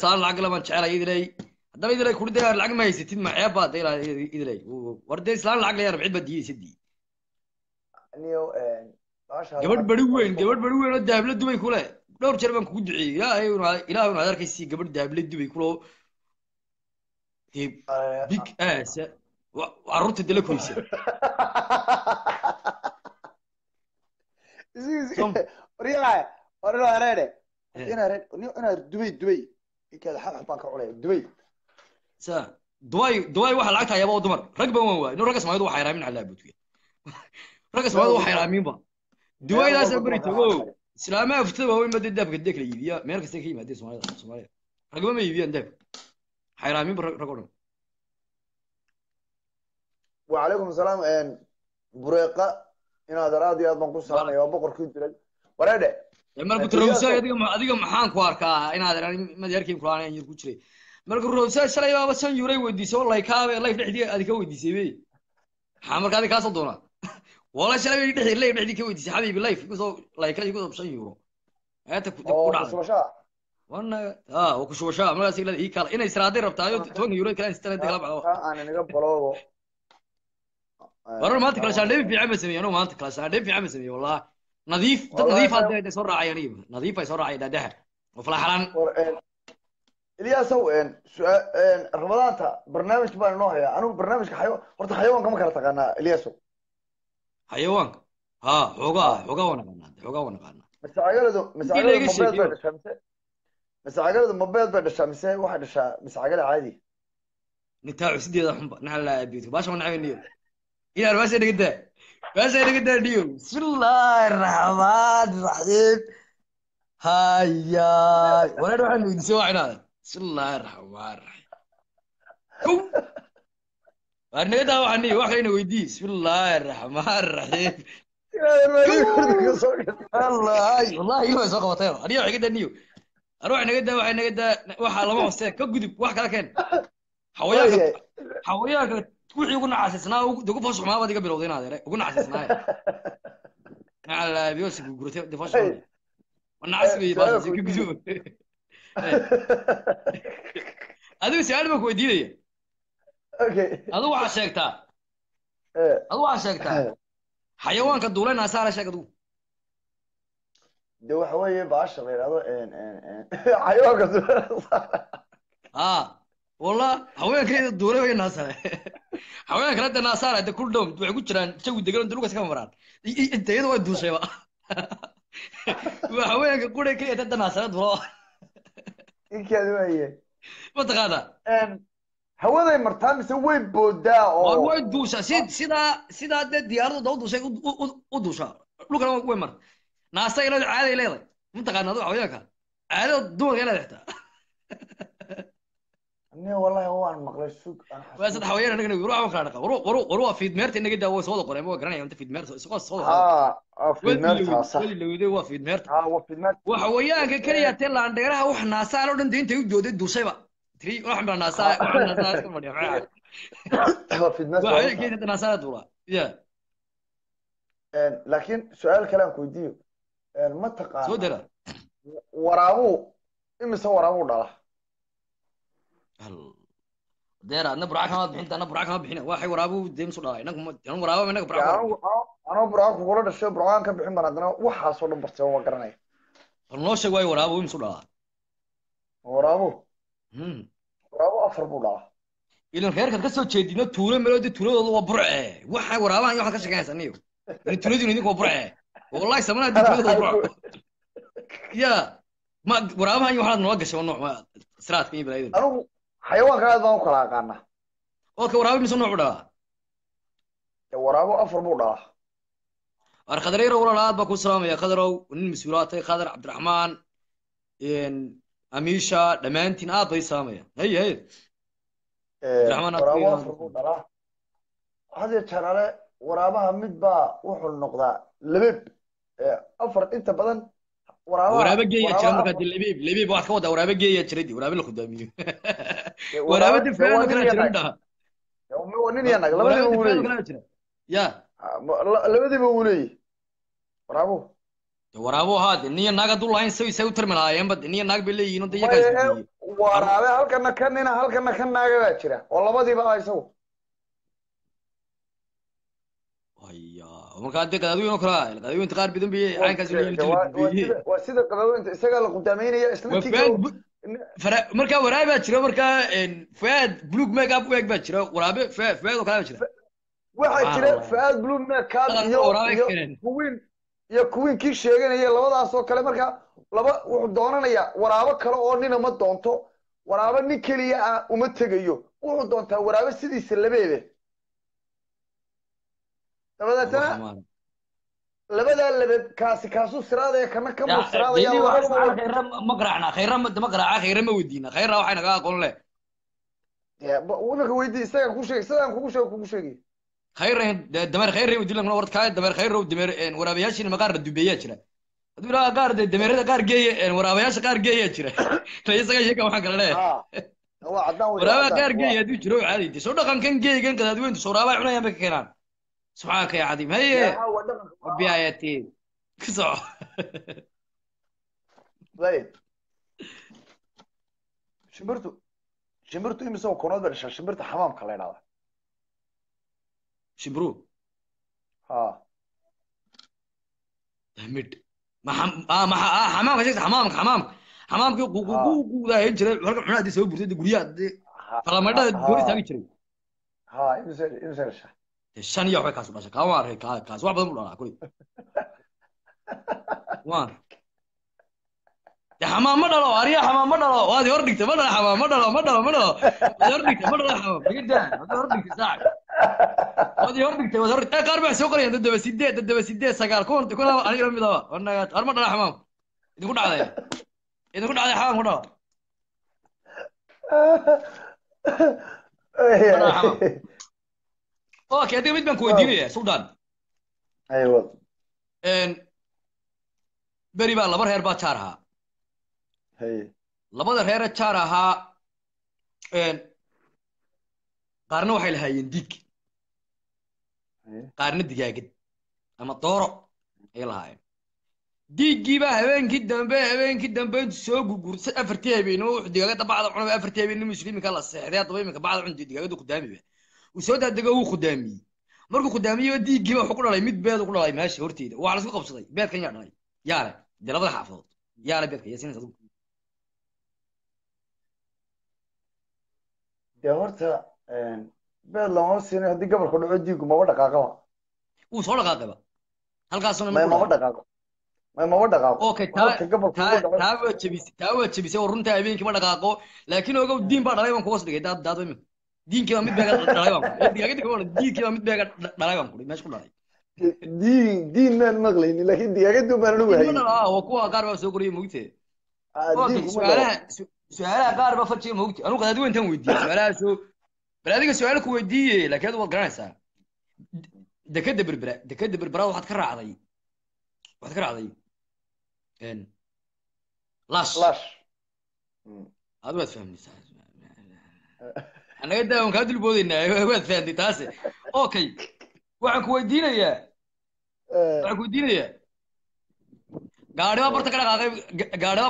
S2: saan lacag lama jecel idilay hadaba idilay ku dhiday lacag ma haysatid ma ceeb baad idilay warday islaan lacag leeyahay bixid badiyay sidii
S1: niyo
S2: gabadh bari weyn oo daabla dubay kule dhowr jeer baan kugu duceeyay ilaahay una arkaysi gabadh daabla dubay kulo big ass وعرضت الدلكويسه
S1: رياح
S3: areere ina dubay inkaada xaq baan ka culay dubay
S2: sa duway waxa lacagta ayaba dumar rag baan waan waay inuu rag Soomaalidu waxa yaraamin ala budkiya rag Soomaalidu waxa yaraamin ba duwaydaas bari tago islaamaha aftada waa ma dadabka deekla iibiya meel kasta ka yimaadeen Soomaaliya ragba ma iibiyaan dab xayraamin rag oo dhan
S3: wa alaykum salaam bureeqa inaad raadi aad baan ku salaamay waa boqorkii dilay wareede
S2: markuu tirowsa adiga maxaan ku arkaa inaad madyarkii quraanay yar ku jiray markuu tirowsa shalay baaba san yuray weydiisay oo laykaaba life dhixdii adiga weydiisay bay ha markaa adiga ka soo doona wala shalay dhixdii life dhixdii ka weydiisay xabiibi life kusoo laykaadi ku san euro aata ku dhacday wana oo ku shubashaa markaas ilaa ii kala inay siraaday rabtaayo 20 euro kala istaan kala bacdo
S3: aan inaga baloobo
S2: warar maanta kala shaandheeb fiican ma sameeyaan maanta kala shaandheeb fiican ma sameeyaan wallahi nadiif dad nadiif hadda soo raacayaan iib nadiif ay soo raacay dhaadhaha oo falaxalan
S3: Iliyaasow Ramadaanta barnaamij baan noo hayaa anigu barnaamijka horta xayawaanka ma kala taqaanaa Iliyaasow
S2: xayawaanka ha xogaa wana qana
S3: مساعقلة موبايل بعد الشمسة واحد مساعقلة عادي
S2: نتاع سيدي هذا حنبا نحل بيوتي باش ما نعمل نيو يا باش انا قدام نيو بسم الله الرحمن الرحيم هيا ولا نروح نسوي هذا بسم الله الرحمن الرحيم انا قدام عني واحد ويدي بسم الله الرحمن الرحيم والله ايوه سوق وطيره انا واحد قدام نيو اروح نقدا waxa lama hoostay ka gudub wax kala keen xawayaanka wixii ugu nacaasisnaa ugu fasaxmaa wadiga bilowday inaad ugu nacaasisnaa ala biyosi gurtay difashan wana asbi baas ka gudub adigu su'aal ma ku weydiinaya adigu waxa sheegtaa xayawaanka duulayna saara sheegadu
S3: ده وحوي بعشرة هذا حيوانك
S2: والله حوالي كده الدورة وين ناسا حوالي كده ناسا ده كل دوم تبغى كشران تسوي دقيقة تلوك كم مرات أنت يدو وايد دوسة بقى وحوالي كده كده ده ناسا دورة
S3: إيه كده هي
S2: ما تقادا
S3: هو ذا مرتان مسوي بودا
S2: وايد دوسة سيدا ده ديار ده دوسة ودوسة لو كانوا وين مر ناسا إلى عادي إلى أنت قاعد نضوع وياك عادي الدور إلى تحت
S3: أنا والله هو أنا مقلش سوق
S2: بس الحويان أنا نقول روح مكانك وروح في دمرت إنك ده هو صوت قريب هو قرني أنت في دمرت سقط صوت
S3: في دمرت صح
S2: اللي يديه هو في دمرت
S3: هو في دمرت
S2: وحويان كريه تلا عندنا وإحنا ناسا لو أنت يجود الدوسيبة تري وإحنا ناسا
S3: هو في دمرت
S2: وحويان كده ناسا دورة يا
S3: لكن سؤال كلام كوديو ما تقع
S2: سودرة
S3: ورابو إمس ورابو ده
S2: دير أنا براك ما بحين أنا براك ما بحين واحد ورابو ديم صلاة أنا ورابو منك براك
S3: أنا براك وقول الشيء براك كان بحين بردنا وحصل برتوا وقرني
S2: الناس جواي ورابو يم صلاة
S3: ورابو أفر بولا
S2: إلى الخير كان كسر شيء دينا تورة ملودي تورة الله برع واحد ورابو أنا كسر كذا سنيو تورة دينا ديك برع والله سمعنا دي تورة برع يا ما ورابو أنا واحد نواقش ونوع سرات كني بلايدون
S3: أنا حيوان كذا ما كلا كنا
S2: أوكي ورابو مسون وعدا
S3: ورابو أفر بولا
S2: الخضرير ولا لا بكون سلام يا خضرو والمسؤولات خضر عبد الرحمن إن أميشا دمانتين بي سامية هي عبد الرحمن
S3: ورابو أفر بولا هذا ترى ورابها مدبا وحول النقطة لبيب أفر أنت بدن
S2: ورابا جاي يتشرم كاد لبيب واحد كودا ورابا جاي يتشردي ورابا اللي خدامي ورابا دفعنا كنا تشرمنا
S3: ونين أنا لبدي
S2: يا
S3: لبدي بقولي ورابو
S2: هذا النية ناقة دول لاين سوي ترمنا يوم بد النية ناقة باللي ينو ديجا كذي
S3: ورابا هل كنا ناقة بتشرا والله بدي بقى يسوي
S2: هيا ومركا دي قدادو ينكرا قدادو انت قارب بدون بي عين كاسو
S3: وسيده قدادو انت اسغا قدامينيا اسلتي
S2: مركا ورابا جيرو مركا فؤاد بلوك ميك اب ويك با جيرو ورابا فؤاد وكلا جيرو
S3: waxa jira faad blue make up iyo kuwin kii sheeganaya labadaas oo kale marka laba wuxuu doonanayaa waraabo kale oo nina ma doonto waraabo nin keliya ah uma tegayo wuxuu doontaa waraabo sidiisa labeebe dabadeetana labadaa labeeb kaasuu siraadaya kana kamuu siraadaya
S2: khayra ma garaacna khayra ma garaaca khayra ma weydiina khayra waxay naga aqoon leh
S3: imika weydii isagaan ku sheegay sidaan kugu sheegay
S2: khayra dameer khayra weydiin warad kaa dameer khayra dameer waraabayaashiina maqaarna dubeeyaa jira hadduu ilaa qaar dameerada qaar geeya waraabayaasha qaar geeyaa jira isaga sheeka waxaan kala leeyahay waraabaa qaar geeya hadduu jiro caadi soo dhaqankan geegan qadaadweyntu soo waraabaa cunayaan bay ka keenaan subxaanaka ya cadiim haye biaayatiin ku soco
S3: shimbirtu imise konood ba dhashaa shimbirta xamaamka la idhahda
S2: shimbiru
S3: ha
S2: mid xamaamka sheegta xamaamkii quudahayn jiray halka cunaa hadii soo burtay guryaha falamadhada gooni taagi jiray
S3: ha imise dhashaa
S2: shan iyo waxbay kaasu dhashay kaa waan arkay kaas wax badan buu dhalaa kuli waan حمام ما دلو أريا حمام ما دلو وهذه أردك ما دلو حمام ما دلو هذه أردك ما دلو حمام بجد هذه أردك ساعة هذه أردك أقرب سوكر يعني تدب سيدة سكر كون تكون أنا يوم يدوا أنا أرمى دلو حمام يقول عليه يقول عليه حمام هنا أوكي هذه ميت من كويدية سودان
S3: أيوة
S2: إن بري بالله بره هربا شارها labada reer jaar ahaa qaarna waxay lahaayeen diig qaarna digaagad ama dooro ay lahaayeen diigiiba habeenkii dambe intu soo gurgursay afartii habeenimo wuxuu digaagada bacda cunaba afartii habeenimo musliminka la seexday haddaba iminka bacda cunti digaagadu khudaamiba uu soo daadego wuu khudaamiyey markuu khudaamiyey diigiiba wuxuu ku dhalay mid beedu ku dhalay meesha horteeda waxaa laisku qabsaday beedkan yaa dhalay yaale dee labada xaafadood yaale beedka yaasiinaysa adigu
S3: dee horta beed lama siinin haddii gobolka dhaco diigu maba dhaqaaqaba
S2: wuu soo dhaqaaqaba halkaasuna
S3: maba dhaqaaqo maba dhaqaaqo
S2: okay taa waa jebisay oo runta habeenkii ma dhaqaaqo laakiin ogow diin baa dhalay baan kuwas dhigay daado iminka diinkii baa mid beega dhalay baan diinkii baa mid beega dhalay baan kuri meesha ku dhalay
S3: diin maan maqlaynin laakiin digaagadu maan anigu haynin
S2: waa kuwa qaar baa soo koriyay mogtee su-aalaha qaar baa fajiga mogti anugu qadaadweyntan weydiiyey su-aalahaasoo bal adiga su-aal ku weydiiye laakiin adu waad garanaysaa dekeda berbera waxaad ka raacday lash adu waad fahmaysaa annaga daawan kaa dulboodaynaa waad fahamtay taase okay waxaan ku weydiinayaa gaadhibaa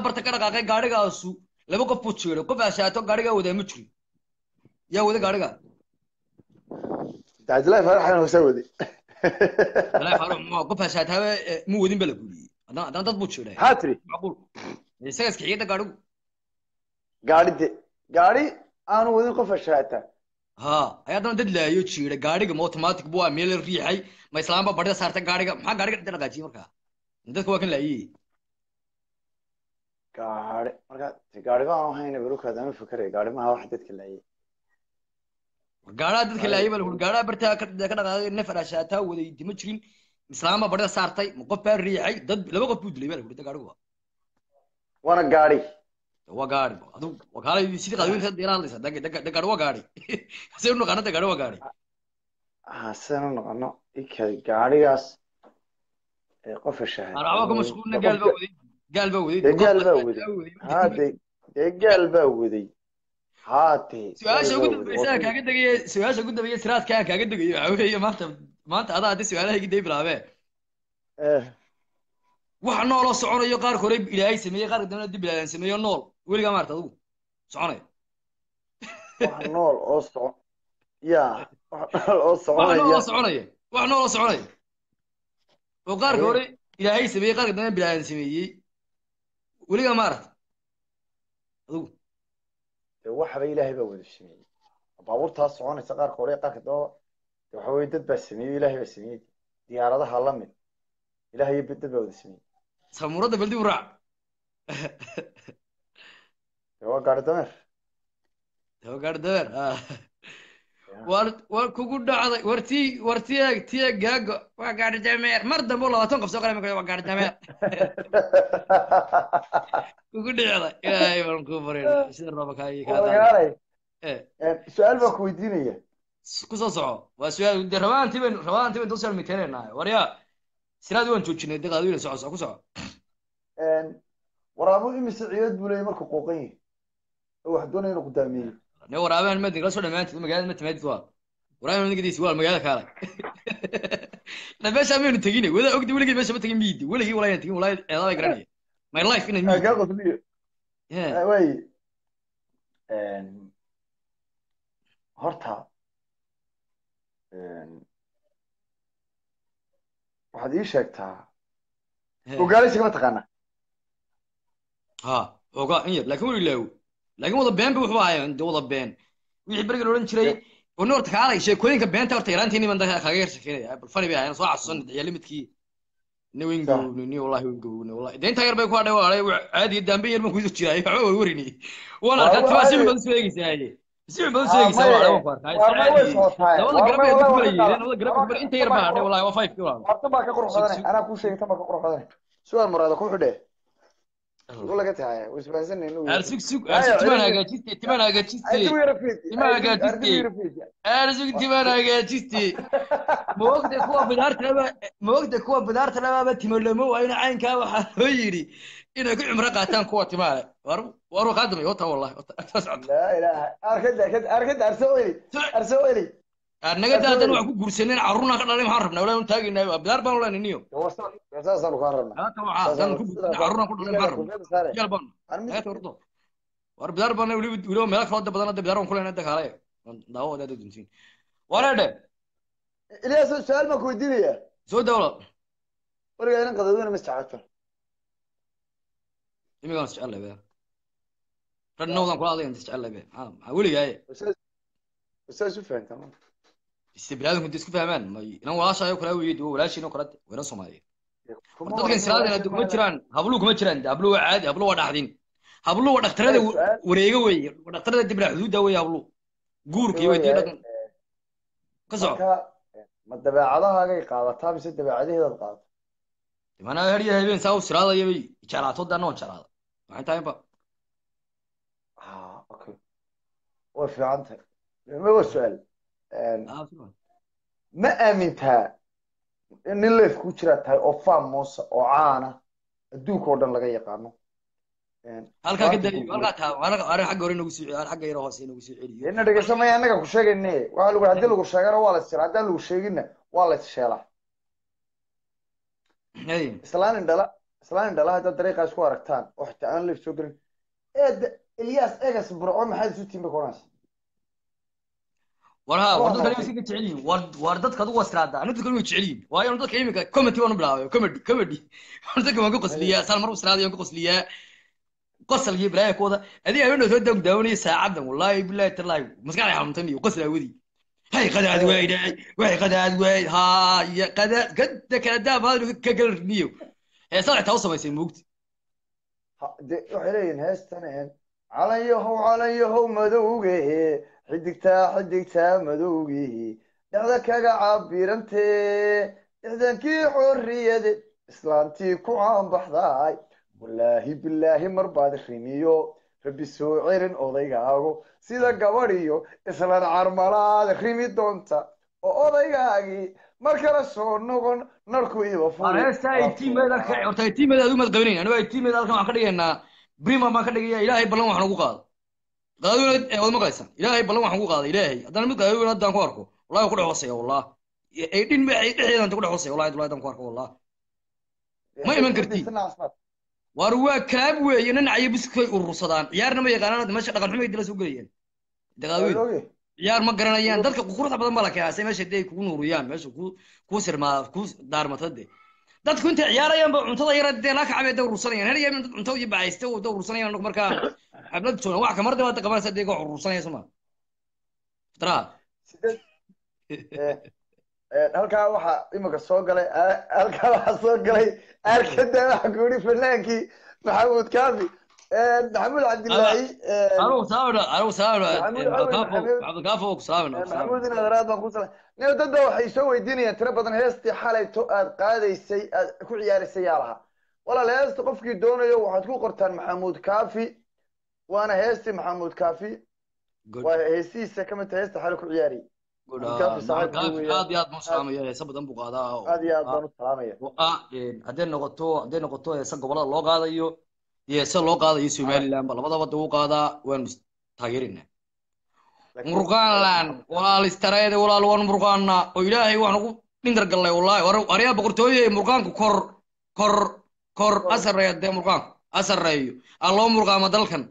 S2: barta ka dhaqaaqay gaadhigaasu laba qof buu jeedo qof ashaato gaadhigaa wadaa ma jirin yaa wada gaadhiga
S3: cabdillahi faaraxan hosaa wade
S2: qof ashaataaba mu wadin ba la guuriyey haddana dad buu jeeday
S3: maxaa tiri
S2: macquul isaga iskixiyada gaadhigu
S3: gaadhi aanu wadin qof ashaata
S2: ha ayaa haddana dad laayo jeeday gaadhiga ma automatic buu meel la riixay ma islaamba badhida saartay gaadhiga maxaa gaadhiga dhintay dhaqaajiyey markaa dadka waa kan laayey
S3: gaari baan hayna barukaad ama fikray gaari maaha wax dadka laayay
S2: gaadhaa dadka laayay baa lagu gaadhaa bartaa ka dhaqaaqay nafar ashaataa waday dima jirin islaamba badhida saartay ma qof baa riixay dad laba qof buu dilay baa lagu gaadhigu
S3: waana gaadhi
S2: waa gaadhi adu wakaalay sidii qadweynta deelaan laysa gaadhi waa gaadhi sidee u naqaanada gaadhi waa gaadhi
S3: sidaan u naqano ikay gaadhigaas qof ashahaad
S2: araba ku mashquulna gaal baa waday gaal baa waday su-aasha ugu dambaysa siraadkaa kaaga degayo waxaa weeye maanta adaa haddii su-aalaha igi day bilaabee waxa nooloo soconayo qaarka hore ilaahay sameeyey qaarka dambena dib ilaahan sameeyo nool weligaa maarta adigu soconaya
S3: wax nool oo socon ya wax nool oo soconaya
S2: oo qaarka hore ilaahay sameeyey qaarka dambena bilaahan sameeyey weligaa maarta adigu
S3: waxba ilaahay baa wada sameeyey baabuurtaas soconaysa qaarka hore qaarka daba waxa weye dad baa sameeyey ilaahay baa sameeyey diyaaradaha la mid ilaahay dad baa wada sameeyey
S2: samuurada baldi u raac
S3: waa gaari dameer
S2: gaar dabeer war kugu dhacday war tiya gaago waa gaari dameer mar dambe 20 qof soo qalay markaa waa gaari dameer kugu dhacday ilaahay baan ku bareeray sida raba kaay ka
S3: magaalay
S2: eh
S3: su-aal baan ku weydiinaya
S2: ku soo soco waa su'aal de rabaantii ben dosal miteynaa warya siraad waan joojinay daqaadooyin soco ku soco
S3: waraabu imise ciyood buu leeyahay markuu qooqan yahay oo wax doonaya inuu gudaamiyo
S2: ne waraabaan madin la soo dhamaantay magaalada ma timaadid waa waraabaan nigadiis waa magaalada kaalay la meesha meenu tagine wada ogdi weligii meesha ma tagin miidi weligii walaa tagin walaa eedaa garanaya my life in a miidi
S3: kaa qosliyo
S2: yeah
S3: way horta waxaad ii sheegtaa ogaaleysiga ma taqaanaa
S2: ha oga in yar laakiin weli laawo laakiin wada been wuxuu ahaayeen de wada been wixii bariga loolan jiray oo noorta kaalay sheekooyinka beenta horta yaraantii niman dadka kaga sheekeynaya bal fani bay ahaayeen soo xasuusan ciyaal limidkii ni wingo ni wallahi wingo ni wallahi deenta yar bay ku hadhay walaalay caadi dambe yar ma ku jiray waxa warini wala ka taasi ma soo eegaysaa si badan soo eegaysaa walaalay waan ku arkay labada garab ay ku leeyihiin labada garab inta yar baa hadhay wallahi waa 5 kilo
S3: horta baa ka qurux badan ana ku sheegay tan baa ka qurux badan su'aal muraado ku xidhe ugu laga tahay wisbaasan inuu
S2: timaan hagaajiste timaan hagaajiste moogda kuwa bidaarta labaaba timo lamo waa ina caynkaa waxaa loo yidhi inay ku cimro qaataan kuwa timaale war qaadamay wata wallahi
S3: laa ilaaha arkada arso eli
S2: naga daadan wax ku guursaneen carruurna ka dhalay maxaan rabnaa walaa taagayna bidaar baan walaal niyo
S3: saasaan ku rabnaa
S2: hata waxaan ku guursaneen carruurna ku dhalay maxaan rabnaa yal baan naga tordo war bidaar baan wali meel kala badan hadda bidaar aan ku leenahay dagaalay daawo wada duntiin walaade
S3: Ilyas su'aal ma ku weydiinaya
S2: soo dawla
S3: wariga inaan qadaduna ma istacaato
S2: imigaan isjecel baa radnowdan kula adeegan isjecel baa weligaa
S3: ustaas u fahantaa
S2: استبلادهم كنت اسكو فهمان ما انا ولا شيء كلا ويد ولا شيء نقرد وين الصوماليه dadkan salaadina kuma jiraan habluhu kuma jiraan habluhu caadi habluhu waa dhaxdin habluhu waa dhaqtarada wareega weeye dhaqtarada dibra xuduuda weeye habluhu guurkii way dhaqan ka soo
S3: ma dabeecadahaaga qaadataa mise dabeecadaheeda qaadato
S2: mana hariya habeen saa u siraadaya bay jaraato dano jaraada waxaan tahay ba
S3: okay waa fiicantahay ma waa su'aal ma aamintaa in nin leef ku jira tahay oo famos oo caana adduunka oo dhan laga yaqaano
S2: halkaa ka daliyo halkaa taa halka xagga hore nagu soo xagga yar hoose nagu soo celiyo
S3: ina dhageysamay anaga ku sheegayne waxa lagu hadii lagu sheegana waa la sir hadii lagu sheegina waa la sheelaa islaan dhala hadda dariiqa isku aragtaan oo xitaa aan leef soo galin Ilyas egas burco maxay isu tiimba koonaysa
S2: warha war dadka iska jeceliin war dadka adu wasraada anu dadka way jeceliin waayo dadka imika comedy wana bilaabay comedy dadka waan ku qosliyaa sal mar wasraada waan ku qosliyaa qosal iyo bilaay kooda adii aynu soo daawanay saacadan wallahi billahi tallahi maskaxay xanuuntan iyo qosla wadi hay qadaad weeyday way qadaad weey ha ya qadaad kada kala daabad ka galniyo ee saacada u samaysay muugti
S3: waxay leeyihiin heestan calanyahow madowgehe xidigtaa madowgehe dhacda kaga caabirantee ixdankii xorriyade islaantii ku caanbaxdaay wallaahi bilaahi mar baad rimiyo rabbi soo celin odaygaago sida gabadhiyo islan carmalaad rimi doonta oo odaygaagii mar kale soo noqon narku iba
S2: tiimeeda adu maad qabanayn aniga tiimeeda halkan waxaan ka dhigaynaa brima baan ka dhigaya ilaahay ballan waxaan ugu qaado qaaduna wad maqlaysan ilaahay ballan waxaan ugu qaada ilaahay haddana mid qaaduna haddaan ku arko wallahi ku dhex hooseeya wallah ay dhin dhexdeedan ku dhex hooseeya wallahi haddaan ku arko wallah ma iman kartid war waa kalaab weeye nanacayo biskay urursadaan ciyaarna ma yaqaanaan meesha dhaqan xumay dila soo gelayaan daqaaweyn ciyaar ma garanayaan dadka quruxda badan baa la keenaa say meesha day kugu nuuriyaan meesha ku sirmaa ku daarmatade dadku intay ciyaarayaan ba cuntada yar dee la kacabay dad urursanayaan hal yeeman dad cunto iyo baaysta oo dad urursanayaan markaa xablad joona wax kamar daba qabanaysa deego urursanaysa ma tara
S3: halkaa waxaa imika soo galay halkaa waxaa soo galay arkada waxa ku yidhi fanaankii maxamuud kaafi maxamuud cabdilaahi
S2: أنا وسامنا
S3: maxamuud cawil maxamuud
S2: عبد الكافو وسامنا
S3: maxamuud inaad raad baan ku salaam nin dad baa waxay soo weydiinayaan tiro badan heestii xalayto aad qaadaysay aad ku ciyaaraysay yaa lahaa walaal heesta qofkii doonayo waxaad ku qortaan maxamuud kaafi waana heestii maxamuud kaafi waa heesihiisa ka mid tahay heesta xalay ku ciyaarayay kaafi saaxiibkii weeyaan
S2: aad iyo aad baan u salaamaya heesa badan buu qaadaa
S3: aad iyo aad baan u salaamaya
S2: hadday noqoto heesa gobolada loo qaadayo iyo heesa loo qaadayo somaliland ba labadaba dee u qaadaa waanu taageerinaa murqaanland walaal istareede walaal waan murqaana oo ilaahay waxaan ugu dhindar gallay wallaahi waryaa boqortooye murqaanku kor asareeya dee murqaanku asareeyo aa loo murqaama dalkan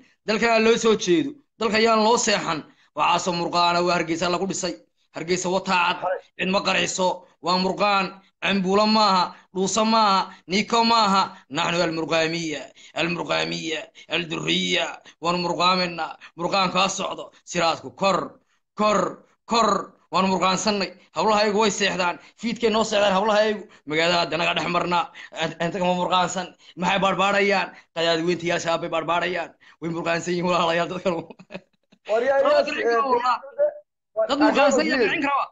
S2: aa loo soo jeedo dalka ayaan loo seexan waxaasoo murqaana waa hargeysa lagu dhisay hargeysa wataacad cid ma qarxiso waa murqaan cambuulo maaha dhuuso maaha niiko maaha naxnu almurqaamiya alduriya waan murqaamina murqaankaa socdo siraadku kor waan murqaansannay hablahaygu way seexdaan fiidkay noo seexdaan hablahaygu magaalada haddanaga dhex marnaa intagama murqaansan maxay baadhbaadhayaan qadaadi weyntayaashaa bay baadhbaadhayaan way murqaansan yihin walaalayaal dadkan dad murqaansan yaa kicin karaba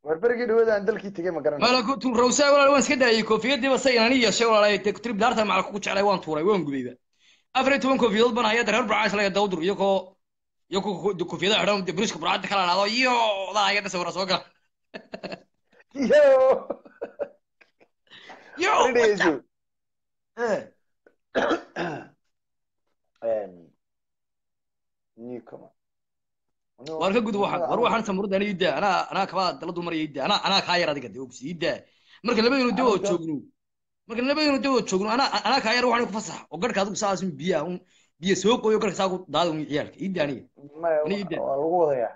S3: warberigii dhawadaan dalkii tegey ma garanay
S2: malakutu rawsaa walaal waan iska daayay koofiyadiiba saynan ii yeeshay walaalay trib daarta macalku ku jeclay waan tuuray waan gubayba 14 koofiyadood baan hayada reer burcaash laga dawdur iyo koofiyada xidhan bariiska burcada kala laado iyo daayada sawira soo gala yo
S3: newcomer
S2: war ka gud waxaan samurada aniga ana kaba dala dumar ida ana ka yar adiga dee ogsi ida marka labadeennu dawad joogno ana ka yar waxaan ku fasax oo garka adigu saas biya soo qoyo garka saa ku daado ciyaalka ida aniga
S3: waa lagu wadayaa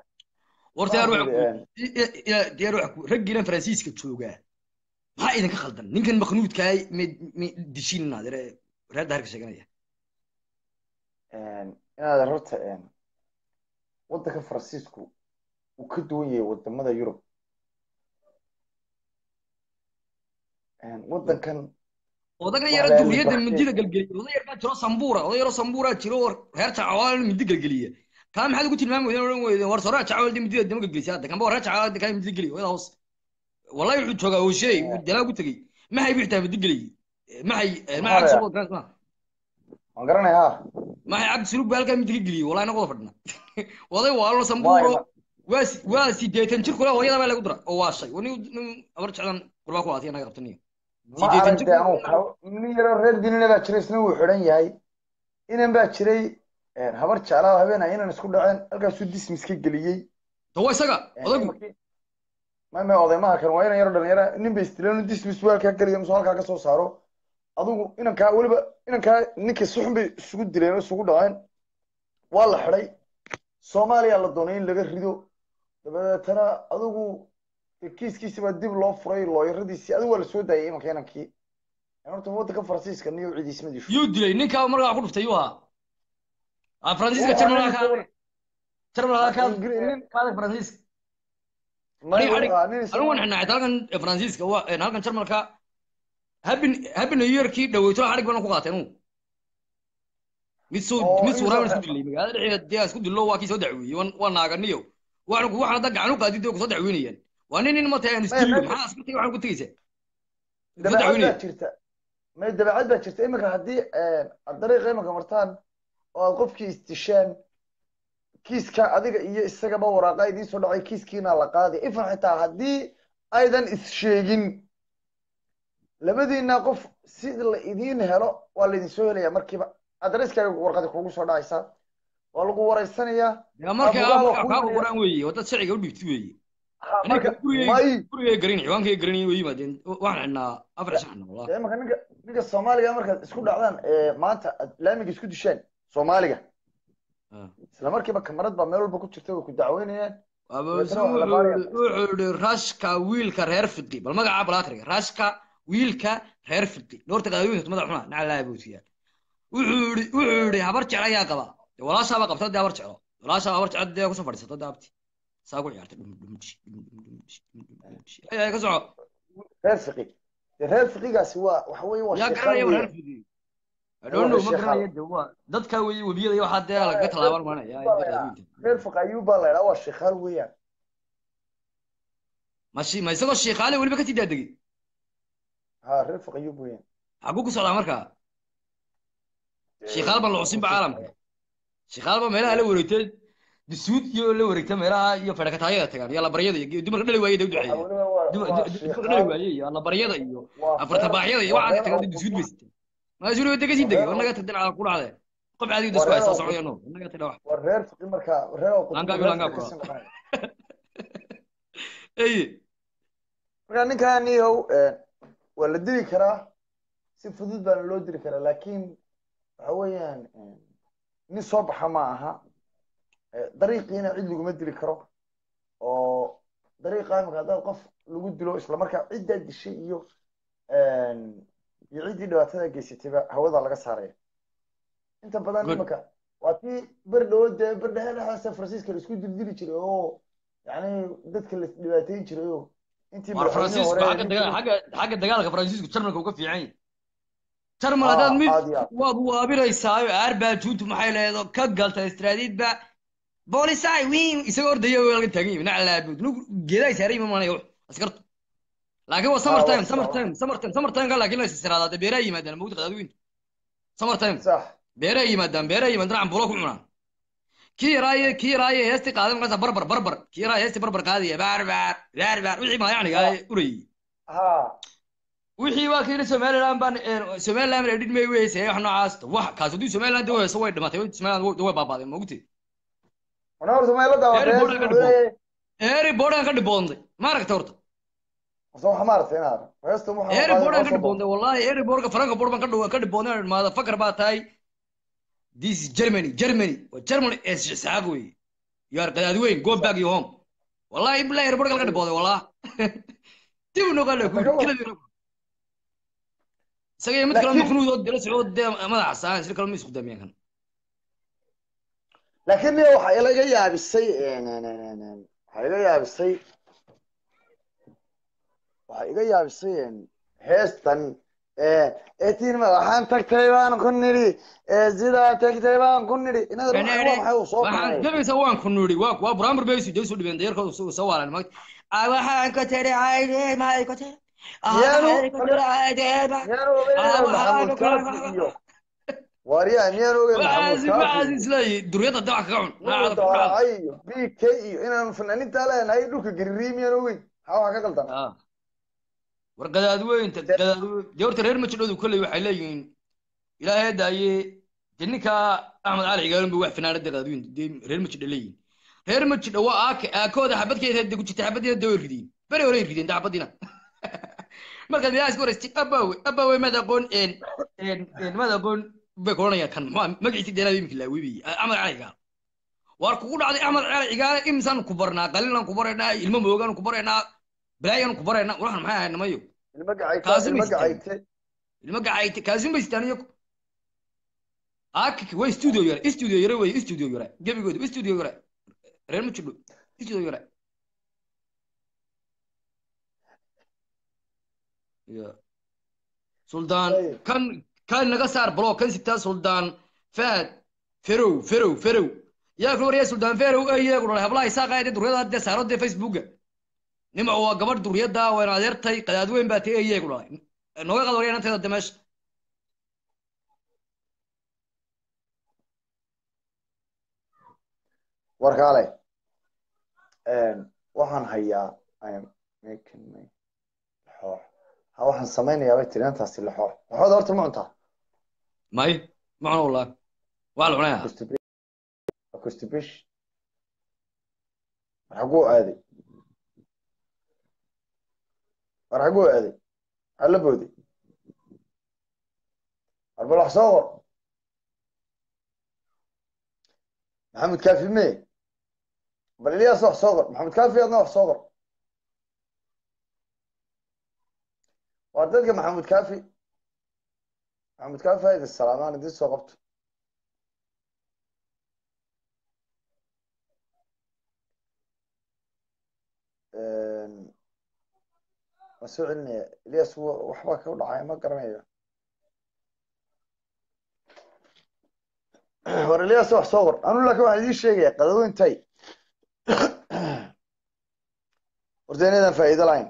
S2: diyaar wax raggiina faransiiska jooga maxaa idinka khaldan ninkan maqnuudka ay dishinna reer daarka sheeganaya
S3: inaad horta waddanka faransiisku uu ka duwan yahay wadamada yurub waddankan
S2: odagan yara duriyada mindida galgeliya oday yar baa jiro sambuura jiro reer jacawaal mindi galgeliya kaa maxaad ugu tilmaami weydeen odhan weydeen war sore jacawaal mindida dama galgelisa hadda kanba reer jacawaal kaa mindi geliya wada hoos wallahi wuxuu joogaa hooshey dalaa ugu tegey maxay bixtaa mindi geliya maxay soo garanaysaa
S3: waan garanayaa
S2: maxay cabdi sulub baa halkaa mindi ka geliyey wallahi naga wada fadhina oday waalno sambuuro waa 80 jir kule hooyada baa lagu dira oo waa shay nin abar jeclan qurbaa ku aatay naga qabtaniyo
S3: ma aragtay nin yaroo reer dinina baa jiray isna wuu xidhan yahay inan baa jiray habar jeclaa habeenay inan isku dhaceen halkaasuu dismis ka geliyey
S2: waa isaga odaygu
S3: ma odaymaha kan waa inan yaroo dhalinyara nin bay istileen dismis waa halkaa geliya musoo halkaa ka soo saaro adigu inankaa weliba inankaa ninkii si xun bay isugu dileen oo isugu dhaceen waa la xidhay soomaaliya la doonay in laga rido dabadeetana adigu kiiskiisi baa dib loo furay looyaradiisii adigu waa la soo daayay imanka inankii horta waddanka faransiiska niyo cidiismadiisu
S2: yuu dilay ninka markaa ku dhuftay yuu ahaa faransiiska jarmalka faransiiska anigu waan xidhnaa halkan faransiiska halkan jarmalka habin new yorkii dhaweyto xarig baan ku qaatay anugu mid suuraan isku dilay magaalada dhexdeeda dee isku dillo waa kii soo dacweeyey waa naaganiyo waxaan hadda gacan u qaadid ku soo dacweynayaan waa nin ma tahay aan isdillo maxaa askartay waxaan ku tegaysaa
S3: dabeecad baa jirta dabeecad baa jirta iminka haddii aad dariiqa iminka martaan oo aad qofkii isdishaan kiiska adiga iyo isagaba waraaqa idiin soo dhacay kiiskiina la qaaday ifan xitaa haddii aydan is-sheegin labadiina qof si la idiin helo waa laydin soo helaya markiiba adreskaaga warqadi kugu soo dhacaysaa waa lagu wareysanayaa
S2: markaa qoraan weeye wadad sharciga u dhiibtid weeye gurigay garin ciwaankay garin way yimaadeen waxaan xidhnaa afar xidhnaa wallahi
S3: imanka ninka soomaaliga markaad isku dhacdaan maanta aad laamiga isku dishaan soomaaliga isla markiiba kamarad baa meel walba ku jirta way ku dacweynayaan
S2: wuxuu yidhi rashka wiilka reer fiqi bal magaca balaakriga rashka wiilka reer fiqi dhowrta qadaadooyinka madax xuna nacalaa bootiyaan wuxuu yidhi habar jecel ayaa qaba walaashaaba qabta dee habar jeclo walaashaaba habar jecel dee kusoo fadhiisata dee abti ساقو عيارتي اي كسو
S3: reer fiqi reer fiqigaasi waxa weeye waa
S2: يا
S3: sheekhaal
S2: قرن يا
S3: weeyaan
S2: برهان I
S3: waa
S2: don't know
S3: reer
S2: ما
S3: sheekhaal
S2: قرن يد هو dadka way wabiyada iyo waxa dee laga
S3: reer
S2: talaaban maana
S3: fiqi
S2: yaa
S3: baa la
S2: inta
S3: yidhaha
S2: qadweynta
S3: reer fiqi ayuub baa la yidhaha waa sheekhaal weeyaan
S2: ماشي ما isagoo sheekhaale waliba ka tidaadagay
S3: ha reer fiqi ayuub weeyaan
S2: xaguu ku socdaa markaa sheekhaal baan la
S3: wuxuu
S2: cusin ba
S3: ku
S2: caalamka sheekhaal ba meelaha la wareegtay disuud iyo la wareegtay meelaha iyo fadhakataayada tagaan iyo la baryada iyo dumarka dhali waayay u
S3: waxa
S2: duceeyay
S3: weliba waa
S2: dumarka dhali
S3: sheekhaal
S2: waayay iyo la baryada iyo
S3: waa
S2: afarta baaxyada iyo waxa
S3: reer
S2: tagaan disuud
S3: awquma
S2: baysay ma isuu wada ka sii
S3: waa
S2: degay
S3: reer
S2: wanaga tadin ala ku dhacday qof caadi
S3: waa
S2: isku
S3: reer
S2: haysta
S3: awquma
S2: socodayno wanaga tada wax
S3: waa reer fiqi markaa reer awquma
S2: langa
S3: reer
S2: langa
S3: fiqi
S2: bro
S3: kasii noqonaya
S2: ay
S3: marka ninkan iyow waa la dili karaa si fudud baana loo dili karaa laakiin waxa weeyaan nin soo baxa ma aha dariiqiina cid laguma dili karo oo dariiqa imika haddaad qof lagu dilo isla markaa ciddaa dishay iyo ciddii dhibaatada geysatayba hawada laga saaraya inta badan
S2: good
S3: imika waa tii berdhawo dee berdhexe san francisco la isku dildili jiray oo yani dadka la dhibaateyn jiray oo intii
S2: war
S3: madaxweynihii
S2: francisco
S3: hore
S2: xagga
S3: ninkii
S2: dagaal xagga dagaalka francisco jarmalka uga fiican yahay jarmal haddaad
S3: ha
S2: mid
S3: aad iyo aad
S2: waad waabiraysaayo arbaajuuntu maxay leedo ka galta istraadiidba boolisay wiin isagoo ordaya laga taagan yahay naclaabuud nu geedaa saaray ma maanayo askartu laakiin waa
S3: ha
S2: summer
S3: waa
S2: time summer
S3: sidaa
S2: time summer time summer time ka laakiin la isiraada de beeraa yimaadaan mawdu qadaadweyntu summer time
S3: sax
S2: beeraa yimaadaan cambuulo ku cunaan kii yaraaye heesti qaadan markaasa barbar kii yaraaye heesti barbar qaadaya baar wixii malayacniga
S3: ha
S2: urayay
S3: ha
S2: wixii waa kii somaliland baan somaliland edit may weysay wax noocaas wax kaas hadii somaliland way soo way dhimatay somaliland way baabaaday ma ogtay
S3: wana horta ma ila daawateen
S2: airport ka dhiboon airport ka dhiboonday ma aragtay horta
S3: soo waxa maartay inaad heesta waxa qaadi
S2: airport
S3: noo
S2: ka
S3: soo
S2: dhiboonday wallahi airport ka faranka bor baan ka dhiboonday maada fakar baa tahay this is Germany wa Germany is saaq way yar qadaadweyn go back your home wallahi billahi airport ka dhibooday wallahi tib no qala ku kila isaga mid kale
S3: laakiin
S2: maknuud dala socod madax saan sir kale ma isku damiyaan kan
S3: laakiin waxa ilaga yaabisay waxa iga yaabisay waxa iga yaabisay heestan eetiin ma waxaan tagtay baan ku niri sidaa tagtay baan ku niri inaad waxay u soo
S2: waxaan
S3: baxay
S2: dabaysa waan ku nuri waa buraamur bay soo dhibeen deerkooda soo waalan ma waxaan ka taray ayde ma ay ka taray
S3: miyaanu miyaanu ogeyn maxamuud kaafi iyo waaryaa miyaanu ogeyn maxamuud kaafi
S2: waxaas islay duriyada dawac ka cun
S3: nuur daacay iyo bk iyo inaan fanaaniinta leenahay dhulka garirii miyaanu ogeyn maxaa waxa ka qaldan
S2: war qadaadweynta dee horta reer majidhoodu kolley waxay leeyihiin ilaahay daaye dee ninka axmed cali cigaalin ba wax fanaanada qadaadweynta dee reer majidha leeyihiin reer majidha waa aakooda xabadkeeda ku jirta xabadiina dee way rideen beri hore rideen da xabadiina markaad miyaa isku wareystay abawe mad aqoon mad aqoon bay koranayaan kan muxuu magaciisi deenaad imika laawiibay axmed cali cigaal war kugu dhacday axmed cali cigaal imsaan ku barnaa qalilan ku baraynaa ilmo moogaan ku baraynaa balaayaan ku baraynaa waxaan maxay ahayd namayo ilma gacayte kaasin bay sitaan iyo way studio yare wey studio yare gebigooda studio yare reer ma jidho studio yare suldaan kan naga saar balo kan sitaa suldaan fahad ferow yaa kula waryaa suldaan ferow iyagu dhalay hablaha isaaqaade duryada dee saaro dee facebooka nimac waa gabadh duryada wayna adeertay qadaadweyn baa tee iyagu dhalay nooga qad waryaa inanteeda de meesha
S3: warkaale waxaan hayaa lixoox ha waxaan samaynayaa bay tiri intaasi lixoox lixooda horta ma cuntaa
S2: may ma cuno wallah waa la cunaya
S3: akustibish war xaguu aaday alla booday war bal wax soo qor maxamed kaafi me bal ilyaas wax soo qor maxamed kaafi adna wax soo qor waa dadka maxamed kaafi haydi salaamaan idin soo qabto soo celinaya ilyas waxbaa ka dhacay ma garanayo war ilyas wax soo qor anu laakin waxaan idiin sheegaya qadaweintay horta inaydan faa'iido lahayn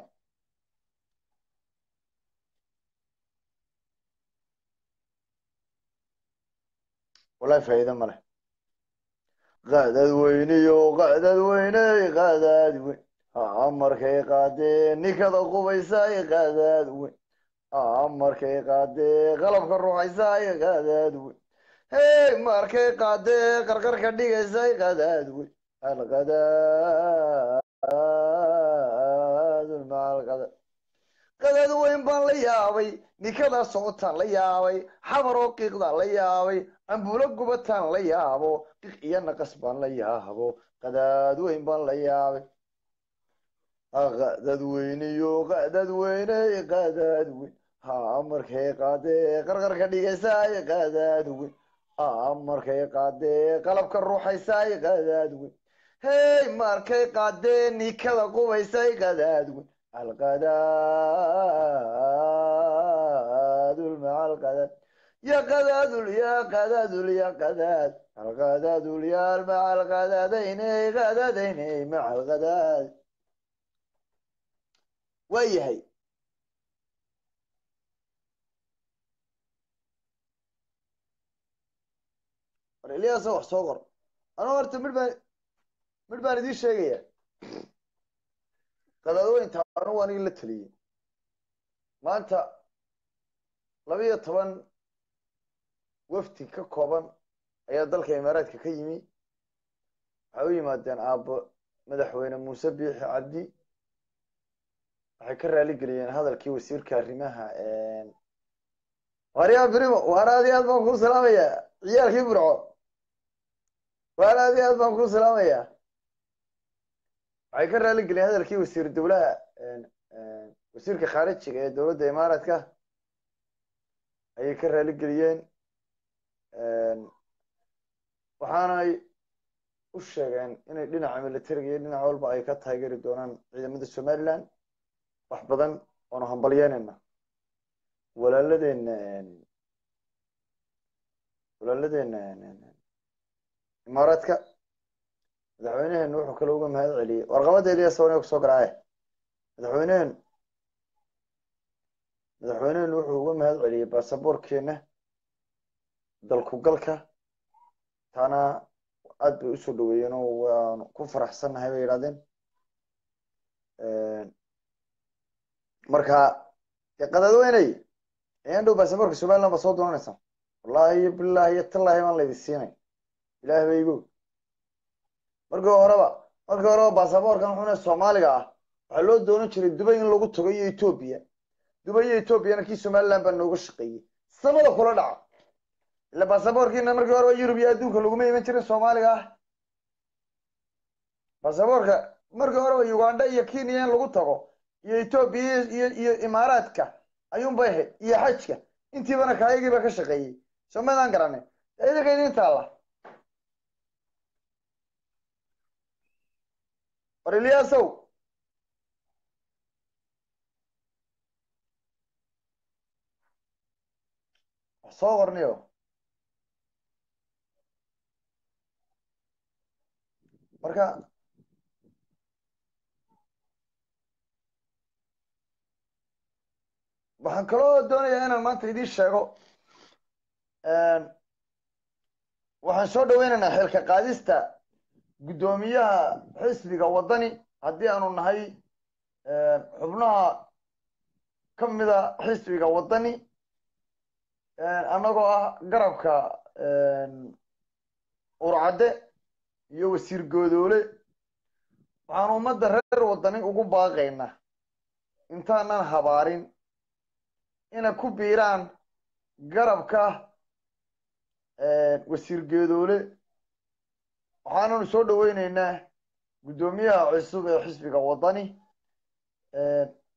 S3: wallahi faa'iido ma leh qadadweyniyo qadadweyney qadadweyn markay qaadeen nikada qubaysay qadadweyn markay qaadee qalabka ruuxaysay qadadweyn hey markay qaadee qarqarka dhigaysay qadadweyn alqadaadul maalqada qadad weyn baan la yaabay nikadaa socotaan la yaabay xamaroo qiiqdaan la yaabay ambuulo gubataan la yaabo qiiq iyo naqas baan la yaabo qadaad weyn baan la yaabay qadadweyniyo qadadweyney qadadweyn markay qaadee qarqarka dhigaysay qadadweyn markay qaadee qalabka ruuxaysay qadadweyn hey markay qaadee nikada qubaysay qadadweyn alqadaadul maca alqadaad ya qadaadul ya qadaadul ya qadaad alqadaadul yaal maca alqadaadayney qadaadayney maca alqadaad waa yahay war ilyasa wax soo qor anuu horta midh baan idiin sheegaya qadaadweynta anugu anigi la teliyey maanta 12 wafdi ka kooban ayaa dalka imaaraadka ka yimi waxay u yimaadeen aabbo madaxweyne muuse biixi cabdi waxay ka raali geliyeen hadalkii wasiirka arrimaha waryaa brimo waan aad iyo aad baan kuu salaamayaa ciyaalkii burco waan aad iyo aad baan kuu salaamayaa waxay ka raali geliyeen hadalkii wasiir dowlaha wasiirka khaarijiga ee dowladda imaaraadka ayay ka raali geliyeen waxaanay u sheegeen inay dhinaca militariga iyo dhinac walba ay ka taageeri doonaan ciidamada somaliland wax badan oonu hambalyeynayna walaaladeenna imaaraadka madaxweyneheenu wuxuu kale uga mahad celiyey warqabada elias wana kusoo garaaye madaxweyneheenu wuxuu uga mahad celiyey baasaboorkeena dalku galka taana aad bay usoo dhaweeyeen oo waanu ku faraxsannahay bay yidhahdeen marka qadadweyney ayaan dhow baasaboorka somaliland ba soo doonanaysaa wallahi iyo bilahi iyo tallahi baan laydin siinay ilaah ba igo markii horeba baasaboorkan wuxuuna soomaaliga ah waxaa loo doonan jiray dubay in lagu tago iyo etoobiya dubay iyo etoobiyana kii somaliland baa nooga shaqeeyey samada kula dhaca ila baasaboorkiina markii horeba yurub iyo adduunka laguma iman jirin soomaaliga ah baasaboorka markii horeba uganda iyo kenya in lagu tago iyo etoobiya iyo imaaraadka ayuunbay ahayd iyo xajka intiibana kaayagiiba ka shaqeeyey somadaan garanay idinka idin taalla war ilyasow wax soo qorniyo marka waxaan kaloo doonayaa inaan maanta idiin sheego waxaan soo dhaweynaynaa xilka qaadista guddoomiyaha xisbiga waddani haddii aanu nahay xubnaha ka mida xisbiga waddani annagoo ah garabka urcadde iyo wasiir goodoole waxaan ummadda reer waddani ugu baaqaynaa intaanan habaarin inay ku biiraan garabka wasiir goodoole waxaananu soo dhaweyneynaa guddoomiyaha cusub ee xisbiga waddani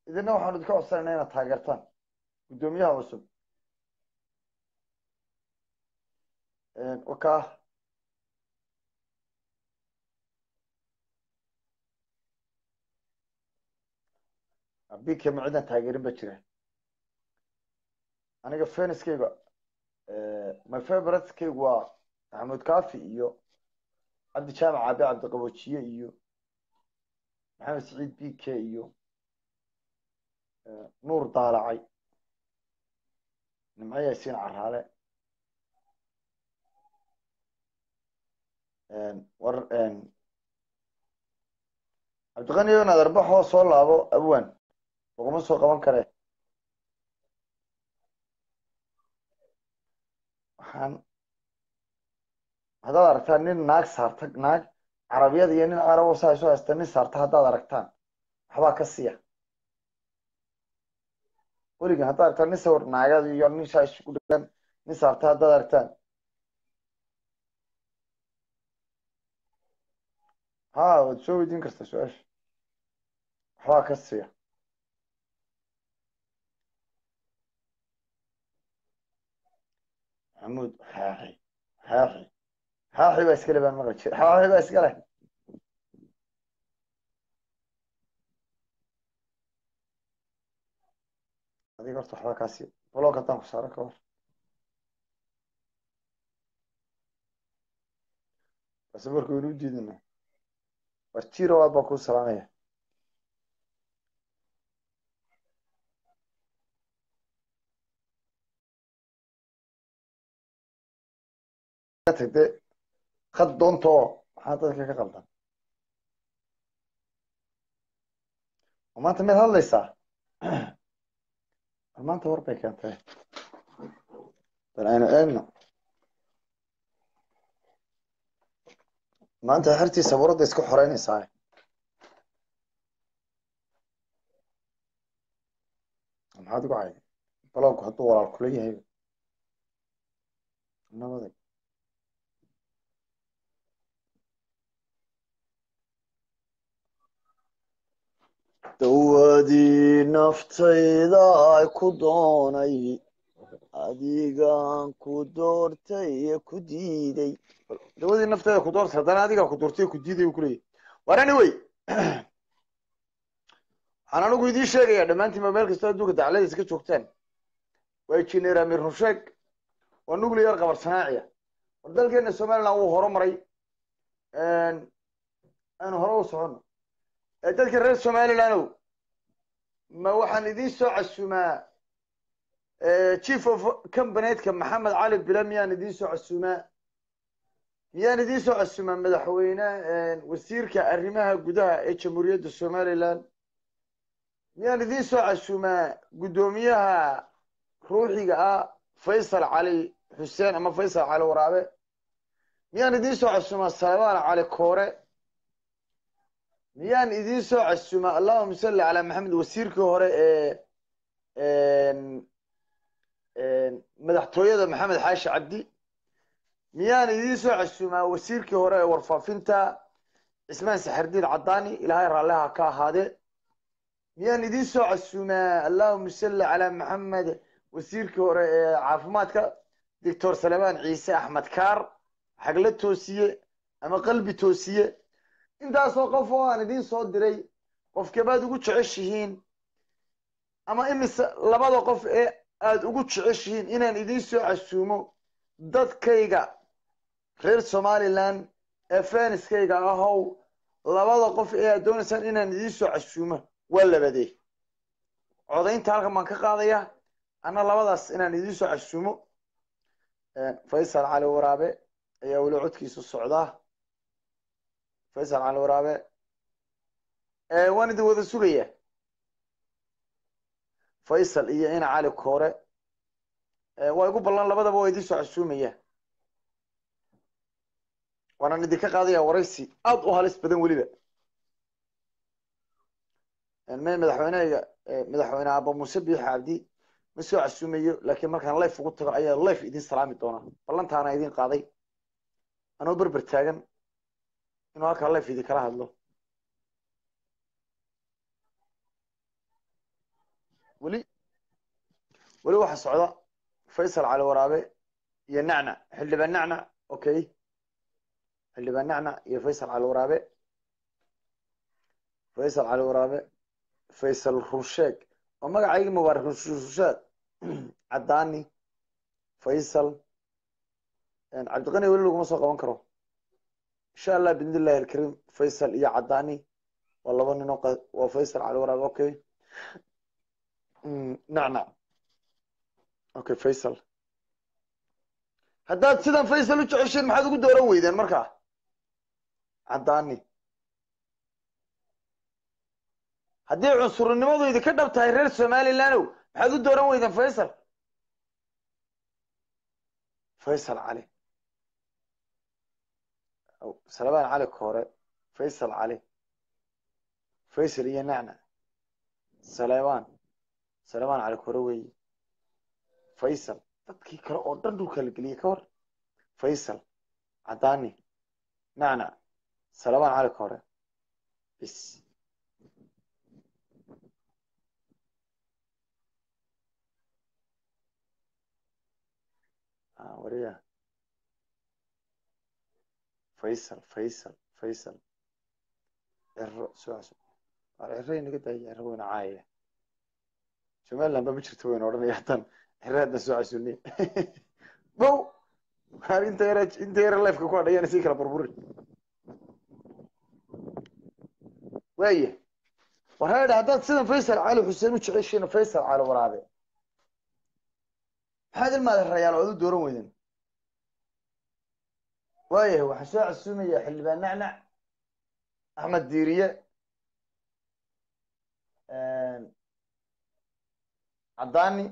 S3: idina waxaanu idinka codsanaynaa inaad taageertaan guddoomiyaha cusub waka bika ma cidan taageerin ba jira aniga faniskayga my favoritekaygu waa maxamuud kaafi iyo cabdi jaamac caabi cabdiqaboojiye iyo maxamed saciid bike iyo nuur daalacay nimco yaasiin caraale war cabdiqani iyo nadarbaxoo soo laabo abwan laguma soo qaban kare waxaan haddaad aragtaan nin naag saarta naag carabiyada iyo nin carabo saa isu haysta nin saarta haddaad aragtaan waxbaa ka siiya weligan haddaad aragtaan nin sawir naagad iyo nin saa isugu dhagan nin saarta haddaad aragtaan ha waad soo weydiin kartaa su-aasha waxbaa ka siiya maxamuud xaaxi xaaxi xaaxi baa iskale baan maqli jira xaaxi baa iskale adiga horta waxbaa kaa siiya blog haddaan ku saaro ka hor basaborka waynu u diidina war jiro aad baa kuu salaamaya tagde khad doonto maxaa dadka ka qaldan oo maanta miyaad hadlaysaa war maanta war bay keentay bal aynu eegno maanta xertii sabuuradda iska xoreynaysaa maxaad ugu cayday balogku hadduu walaal kula yahay nabaday dawadii naftayda ay ku doonay adigaan ku doortay ee ku diiday dawadii naftayda ku doortay haddana adigaa ku doortay ee ku diiday u kuleeyahy war anyway waxaan anigu idiin sheegayaa dhammaantiinba meel kastoo adduunka dacladiisa ka joogtaan waa engineer amir rusheeg waa nuclear qabar sanaaciya war dalkeena somaliland wuu horumaray aanu hore u socono dadka reer somalilandow ma waxaan idiin soo casuumaa chief of companydka maxamed cali bila miyaan idiin soo casuumaa miyaan idiin soo casuumaa madaxweyne wasiirka arrimaha gudaha ee jamhuuriyadda somaliland miyaan idiin soo casuumaa guddoomiyaha ruuxiga ah faysal cali xuseen ama faysal cali waraabe miyaan idiin soo casuumaa salebaan cali koore miyaan idiin soo casuumaa allahuma salli calaa maxamed wasiirkii hore madaxtooyada maxamed xaashi cabdi miyaan idiin soo casuumaa wasiirkii hore ee warfaafinta cismaan saxardiin caddaani ilaahay raalliha ka ahaadee miyaan idiin soo casuumaa allahuma salli calaa maxamed wasiirkii hore ee caafimaadka doctor salebaan ciise axmed kaar xagla toosiye ama qalbi toosiye intaasoo qof oo aan idiin soo diray qofkebaad ugu jeceshihiin ama imise labada qof ee aad ugu jeceshihiin inaan idiin soo casuumo dadkayga reer somaliland ee faniskayga ahow labada qof ee aad doonaysaan inaan idiin soo casuumo waa labadee codaynta halkan baan ka qaadaya ana labadaas inaan idiin soo casuumo faysal cali waraabe ayaa weli codkiisu socdaa faysal cali waraabe waan idin wada sugaya faysal iyo ina cali koore waa igu ballan labadaba waa idiin soo casuumaya waanaan idinka qaadaya waraysi aad u halis badan weliba madaxweynehayga madaxweyne aba muuse biix cabdi ma soo casuumayo laakiin markaan life ugu tago ayaa life idin salaami doonaa ballantaana idin qaaday anoo berber taagan inuu halkaa life idin kala hadlo weli waxa socda faysal cali waraabe iyo nacnac xildhibaan nacnac okay xildhibaan nacnac iyo faysal cali waraabe faysal rusheeg oo magacaygii mubaarak rusheeg caddaani faysal cabdiqani weli laguma soo qaban karo insha allah biidnillahi alkariim faysal iyo caddaani waa laba nin oo waa faysal cali waraab okay nacnac okay faysal haddaad sidan faysal u jeceshiin maxaad ugu dooran weydeen markaa caddaani haddii cunsurnimadu idinka dhab tahay reer somalilandow maxaad u dooran weydeen faysal faysal cali salabaan cali koore faysal cali faysal iyo nacnac salebaan cali koore weeye faysal dadkii kale oo dhan dhulka la geliyey ka hor faysal caddaani nacnac salebaan cali koore bis wariya faysal cero cero inaga daaya cero weyna caayaya somaliland ba ma jirto wayna odhanaya haddaan cero haddan soo casuulnay bow inta yara lifeka ku hadhayaan sii kala burburi waaya war ha idha haddaad sidan faysal cali xuseen u jeceshiina faysal cali waraabe maxaad ilmaada rayaal ood u dooran weyden waayahay waxaan soo casuumayaa xildhibaan nacnac axmed diiriye caddaani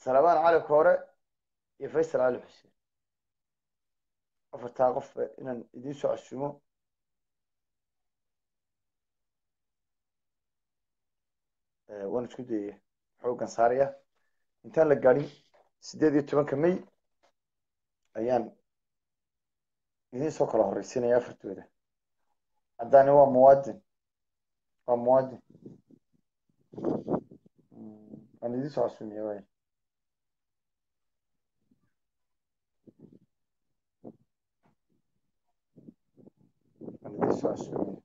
S3: salebaan cali koore iyo faysal cali xuseen afartaa qof inaan idiin soo casuumo waan isku dayaya xoogan saaraya intaan la gaadhin 18 May ayaan idiin soo kala horreysiinaya afartooda caddaani waa muwaadin waan idiin soo casuumiya waay waan idiin soo casuumiya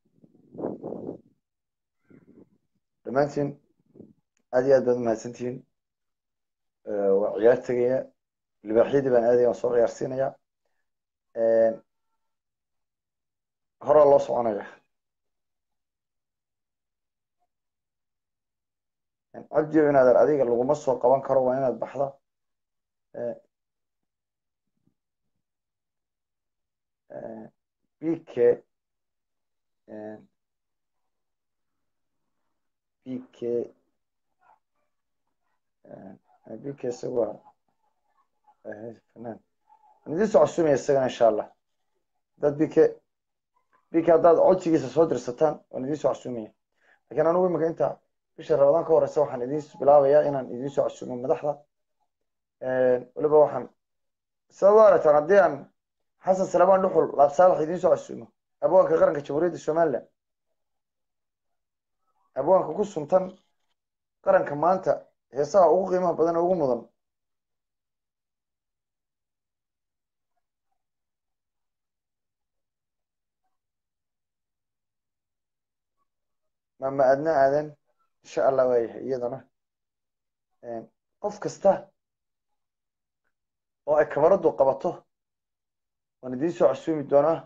S3: dhammaantiin aad iyo aad baad umahadsantihiin waa ciyaar tegaya libaaxyadii baan aadaya waan soo ciyaarsiinaya horaa loo soconaya cabdiyo inaadan adiga laguma soo qaban karo waa inaad baxda bk isaga fanaan waan idiin soo casuumaya isagana insha allah haddaad bk haddaad codsigiisa soo dirsataan waan idiin soo casuumaya lakiin anugu imika inta bisha rabadaan ka horeysa waxaan idiin bilaabayaa inaan idiin soo casuumo madaxda weliba waxaan sabab u aragtaan haddii aan xasan salebaan dhuxul laabsaalax idiin soo casuumo abwaanka qaranka jamhuuriyadda somaliland abwaanka ku suntan qaranka maanta heesaha ugu qiimaha badan ee ugu mudan mama adna aadan insha allah waayahay iyadana qof kasta oo ay kamaradu qabato waan idiin soo casuumi doonaa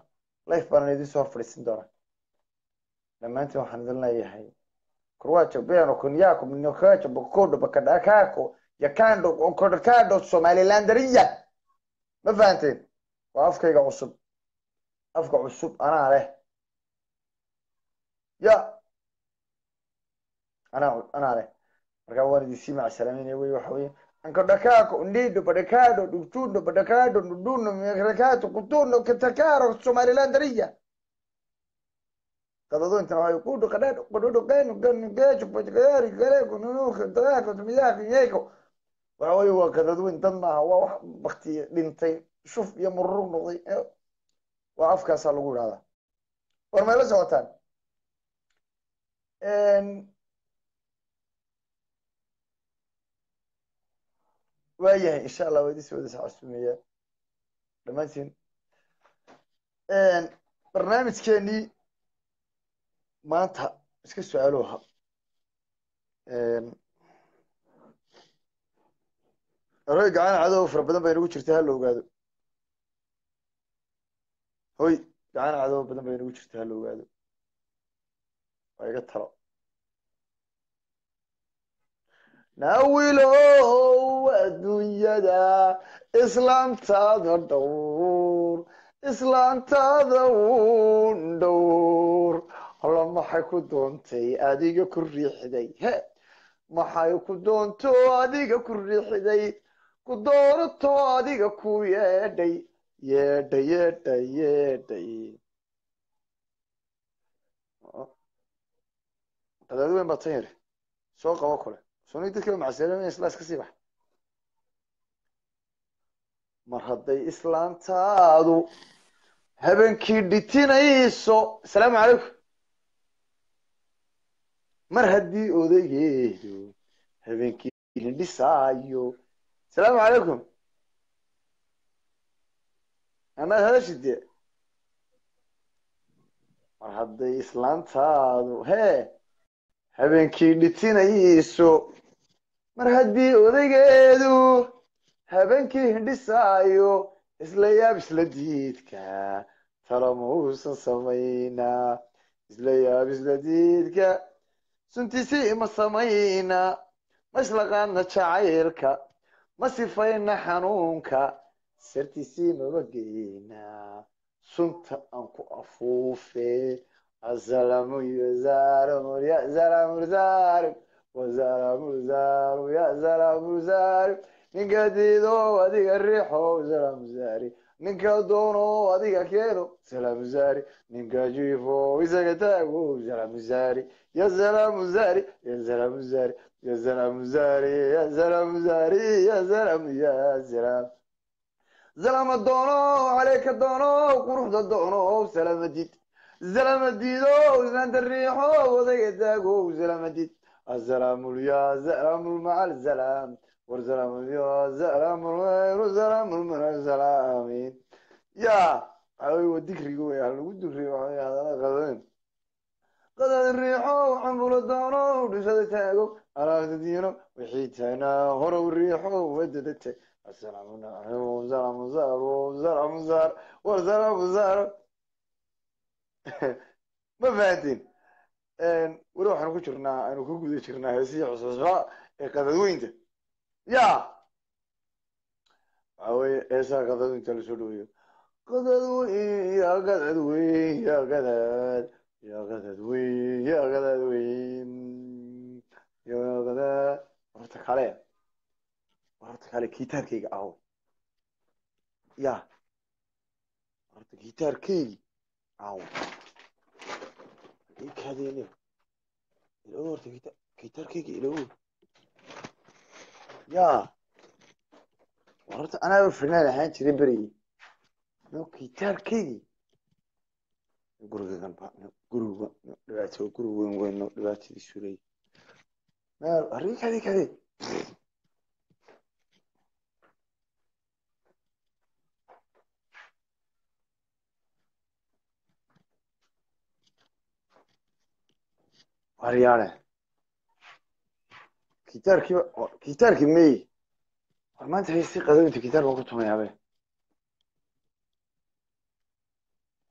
S3: life baanan idiin soo hor fadhiisin doonaa dhammaantiin waxaan idin leeyahay kurwajo beno kunyako minokajo bokodo bakadakako yakando onkodakado somalilandariya ma fahanteen waa afkayga cusub afka cusub anaa leh ya anaa leh markaa waan idinsii macsalaamaynaya wey waxa weye ankodakako ndido badakado dutudo badakado nuduno mekrakato kutuno katakaro somalilandariya qadado intan waxay ku dhaqadhado qodhodo qeyno gano geejo bajgayaari gareego nunuuka dagaako miyaaka yeeko waxa weye waa qadadweyn dad maaha waa wax bakti dhintay shuf iyo mururug noqday waa afkaasaa lagu idhahdaa war mayla socotaan waayahay insha allah waa idiin soo wada casuumaya dhammaantiin barnaamijkeenii maanta iska su-aaloha hoy gacan cadow fara badan bay nagu jirta hala ogaado hoy gacan cadow badan bay nagu jirta hala ogaado waa iga talo naawilow adduunyada islaantaada dhowr islaantaada un dhowr alla maxay ku doontay adiga ku riixday he maxay ku doonto adiga ku riixday ku doorato adiga ku yeedhay yeedhay yeedhay yeedhay qadaadi weyn baa tan yari soo qabo kole soni dadkiiba macseelin isla iska sii bax mar hadday islaantaadu habeenkii dhitinayso asalaamu calaykum mar haddii odaygeedu habeenkii hindhisaayo asalaamu calaykum amaad hadashide mar hadday islaantaadu hee habeenkii dhitinayso mar haddii odaygeedu habeenkii hindhisaayo isla yaab isla diidka talo mausan samaynaa isla yaab isla diidka suntiisii ma samaynaa ma islaqaadna jacaylka ma sifayna xanuunka sartiisii maba geynaa sunta aan ku afuufe asalamu yazalamu ya salamu zalim wasalamu zalim ya salamu zalim ninka diido adiga riixo salamu zari ninka doono adiga keeno salamu zari ninka jiifo isaga taago salamu zari ya salamu zari ya salamu zari ya salamu zari ya salamu zari ya salamu ya salam salama doono caleyka doono quruxda doono salamadid salamadid islaanta riixo odayga taago salamadid asalamu ya salamu maca salam والسلام يا سلام والسلام من السلام يا أيوة ذكري قوي على ذكري هذا غزين قدر الريح وحمل الدار ورسالة تاجو على دينه وحيتنا هرو الريح وددت السلام عليكم سلام زار وسلام زار والسلام زار ما فاتين وروح أنا كشرنا أنا كوجد شرنا هسي عصصا قدوينته يا أوي إيش قدر أنت لسولويه قدر يا قدر يا قدر يا قدر يا قدر يا قدر ورتك عليه كيتار كي أو يا ورتك كيتار كي أو إيه هذه اللي الأول كيتار كي الأول يا ورت أنا فنان الحين تري بري نو كيتار كي جروجان با جروجان دلاتو جروجان وين دلاتي السوري ما أريك هذه وريانة كيتار كي مي ما أنت هيستي قدر أنت كيتار وقتهم يا أبي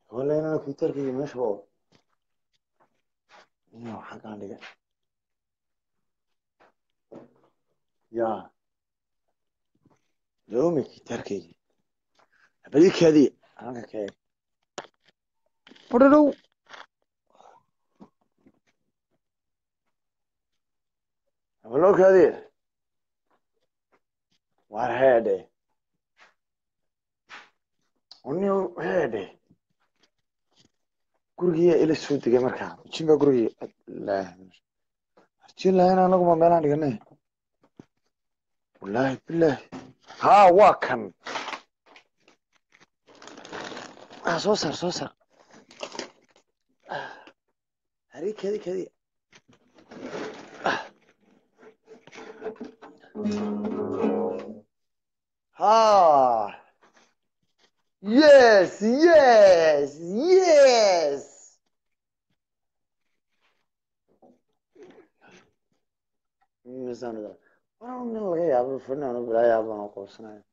S3: ولا أنا كيتار كي مش بقى يا حاجة عندك يا يومي كيتار كي أبيك هذه أنا كي برضو أبلوك هذه وهذا ونيو هذا guriga ila soo degay markaa jimba guriga la arjin lahayn anagu ma meelaan dhiganay wallahi billahi ha waa kan soo saar hari kadi ha yes miisaan wana nin laga yaabo fanaano bilaa yaabaan oo qoosanayo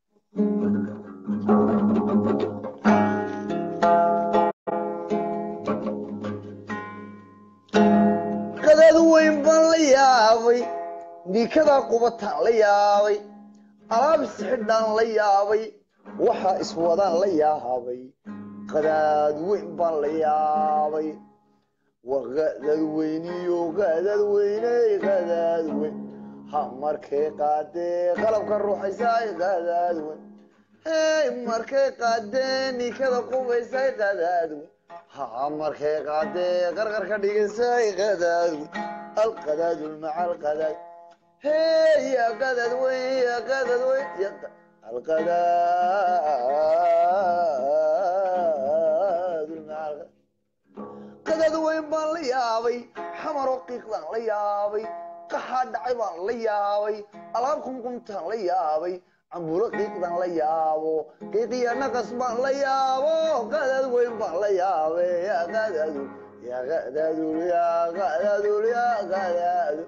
S3: qadad weyn baan la yaabay niikada qubataan la yaabay alaab isxidhaan la yaabay waxa iswadaan la yaabay qadad weyn baan la yaabay وغداد وينيو غداد ويني غداد وين مركي قادي قلبك الروح يساي غداد وين هاي مركي قادي كذا قوة يساي غداد وين مركي قادي غرغر كديق يساي غداد وين القداد مع القداد هاي يا غداد وين يا غداد وين يا القداد مع القداد qadad weyn baan la yaabay xamaro qiiqdaan la yaabay qaxaa dhacay baan la yaabay alaab qumqumtaan la yaabay cambuulo qiiqdaan la yaabo qiiqiya naqas baan la yaabo qadad weyn baan la yaabay yaa qadadu yaa qadadu yaa qadadu yaa qadadu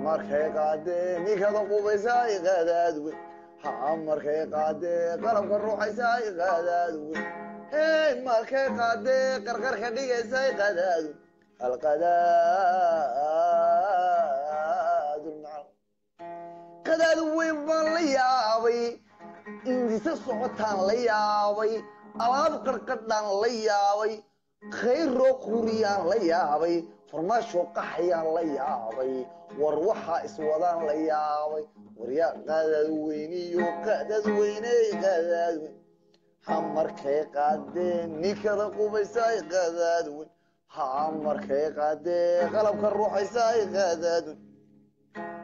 S3: markay qaadee ninkada qubaysaay qadad weyn markay qaadee qalabka ruuxaysaay qadad weyn هاي مركي قادي قرقر خديقة ساي قداد القداد المعلم قداد وين بان ليابي انديس الصوتان ليابي ألاب قرقدان ليابي خير رو قوريان ليابي فرماشو قحيان ليابي وروحا اسودان ليابي وريا قداد وينيو قداد ويني قداد وين مركي قادي نيكذا قوبيساي قادادون مركي قادي قلبك الروح يساي قادادون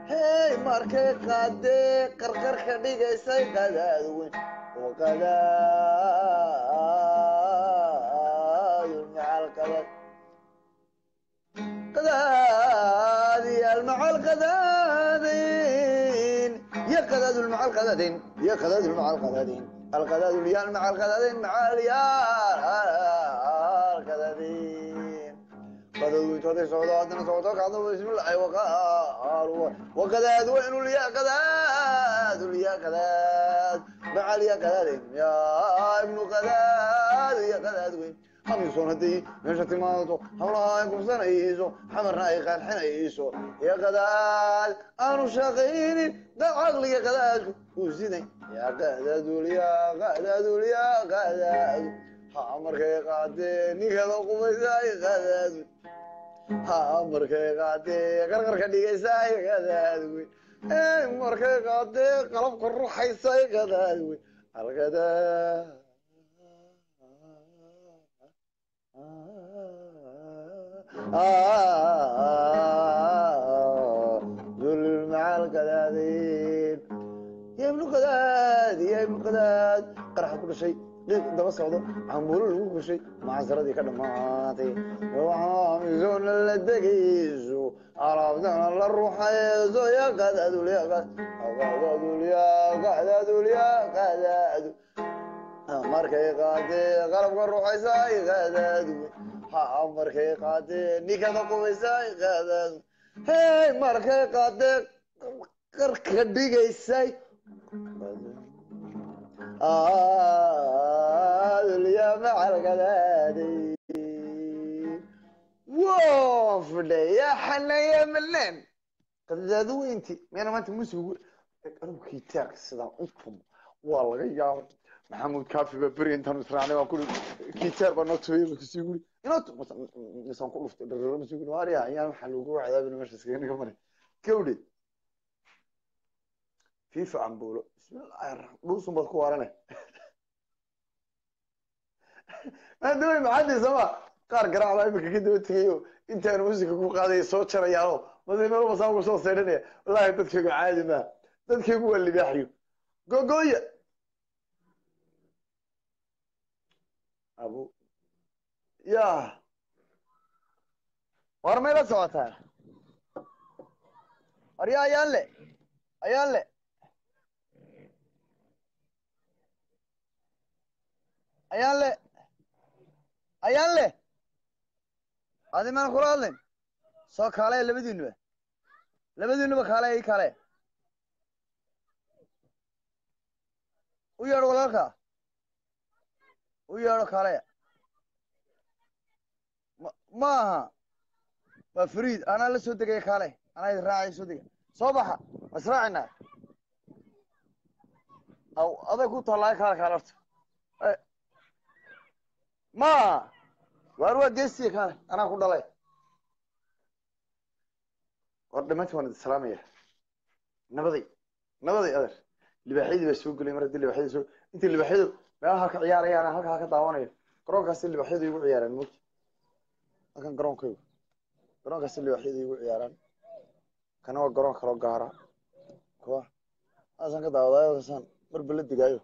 S3: هاي مركي قادي قرقر خديقة يساي قادادون وقدادون مع القداد قدادي مع القدادين يا قدادون مع القدادين يا قدادون مع القدادين القداد اليال مع القدادين مع اليال القدادين قدادو يتوتي صوتنا صوتك هذا بسم الله وقالوا وقداد وين اليا قداد اليا قداد مع اليا قدادين يا ابن قداد يا قداد وين هم يصون هدي من شتي ماتو حولا يكون سنة يسو حمرنا يقال حنا يسو يا قداد أنا شاقيني ده عقلي يا قداد وزيني يا قداد يا قداد يا قداد مركي قادي نيكذا قوميسا يا قداد مركي قادي قرقر كديقيسا يا قداد مركي قادي قلبك الروح يسا يا قداد القداد ذل مع القدادين يا ابن قداد يا ابن قداد قرح كل شيء ده بس هذا عمول كل شيء مع زردي كده ماتي وعامزون الدقيزو عرفنا الروح يزو يا قداد يا قداد يا قداد يا قداد مركي قادي قلب الروح يساي قداد مركي قادي نيكذا قويساي قداد هاي مركي قادي قرقديق يساي يا مع القدادي وفدي يا حنا يا ملان قدادو انتي ما انت موسى قالوا كيتاك سدا انكم والله يا محمود كافي ببري انت نسرعني وكل كيتار بنوتوي بكسيغوري انت مثلا كل في الرمز يقول واريا ايام حلوقو عذاب المشي سكين كمري كودي فيفا عمبولو بسم الله الرحمن دوسم بدكو وارنه ما دوي معدي سما قار قراع لا يمكن كده تيو انت انا موسيقى كو قاداي سو جرياو ما زي ما ساو سو سيرني والله dadkaygu caadi ma dadkaygu waa libaxyo gogoya ابو يا ورميلا سوتا اريا يالله ايالله ايالله ايالله هذه من خلالين سو كاله لبدينه labadiinuba kaale ii kaale u yeedho walaalka u yeedho kaale maaha waa fariid anaa la soo degaya kaale anaa idin raacay soo dega soo baxa ma israacina aw aday ku taallaayo kaale kaale horta maaha waar waa geesiya kaale anaa ku dhalay war dhamaantii waan idin salaamaya nabaday nabaday adeer libaaxyadii baa soo gelay mar haddii libaaxyadii soo intii libaaxyadu meelaha ka ciyaarayaan halkaa ka daawanayo garoonkaasi libaaxyadu igu ciyaaraan moogta halkan garoonkaygu garoonkaasi libaaxyadu igu ciyaaraan kana waa garoon kaloo gaara kuwa haasaan ka daawadaayo kasaan marba la digaayo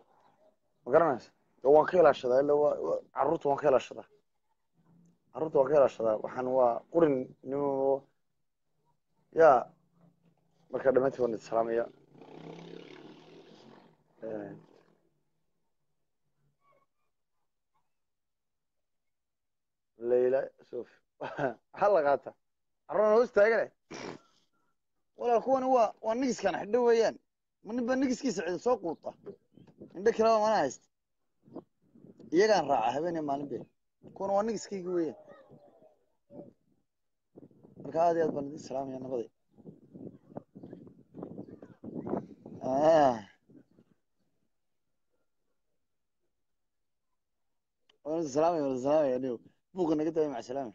S3: ma garanaysa waan ka ilaashadaa ila carruurta waan ka ilaashadaa carruurta waan ka ilaashadaa waxaan waa qurin nimo ya marka dhamaantii waan idin salaamaya layla sof maxaa la qaata carruurna hoos taagane walaal kuwani waa nigiskan xidho weeyaan ma ninba nigiskiisa cidi soo quuta indho kaleba mana haysta iyagaan raaca habeen iyo maalin be kuwana waa nigiskaygi weeyaan marka aad iyo aad baan idin salaamaya nabaday waan idin salaamaya niyo buuqa naga daaya maca salaame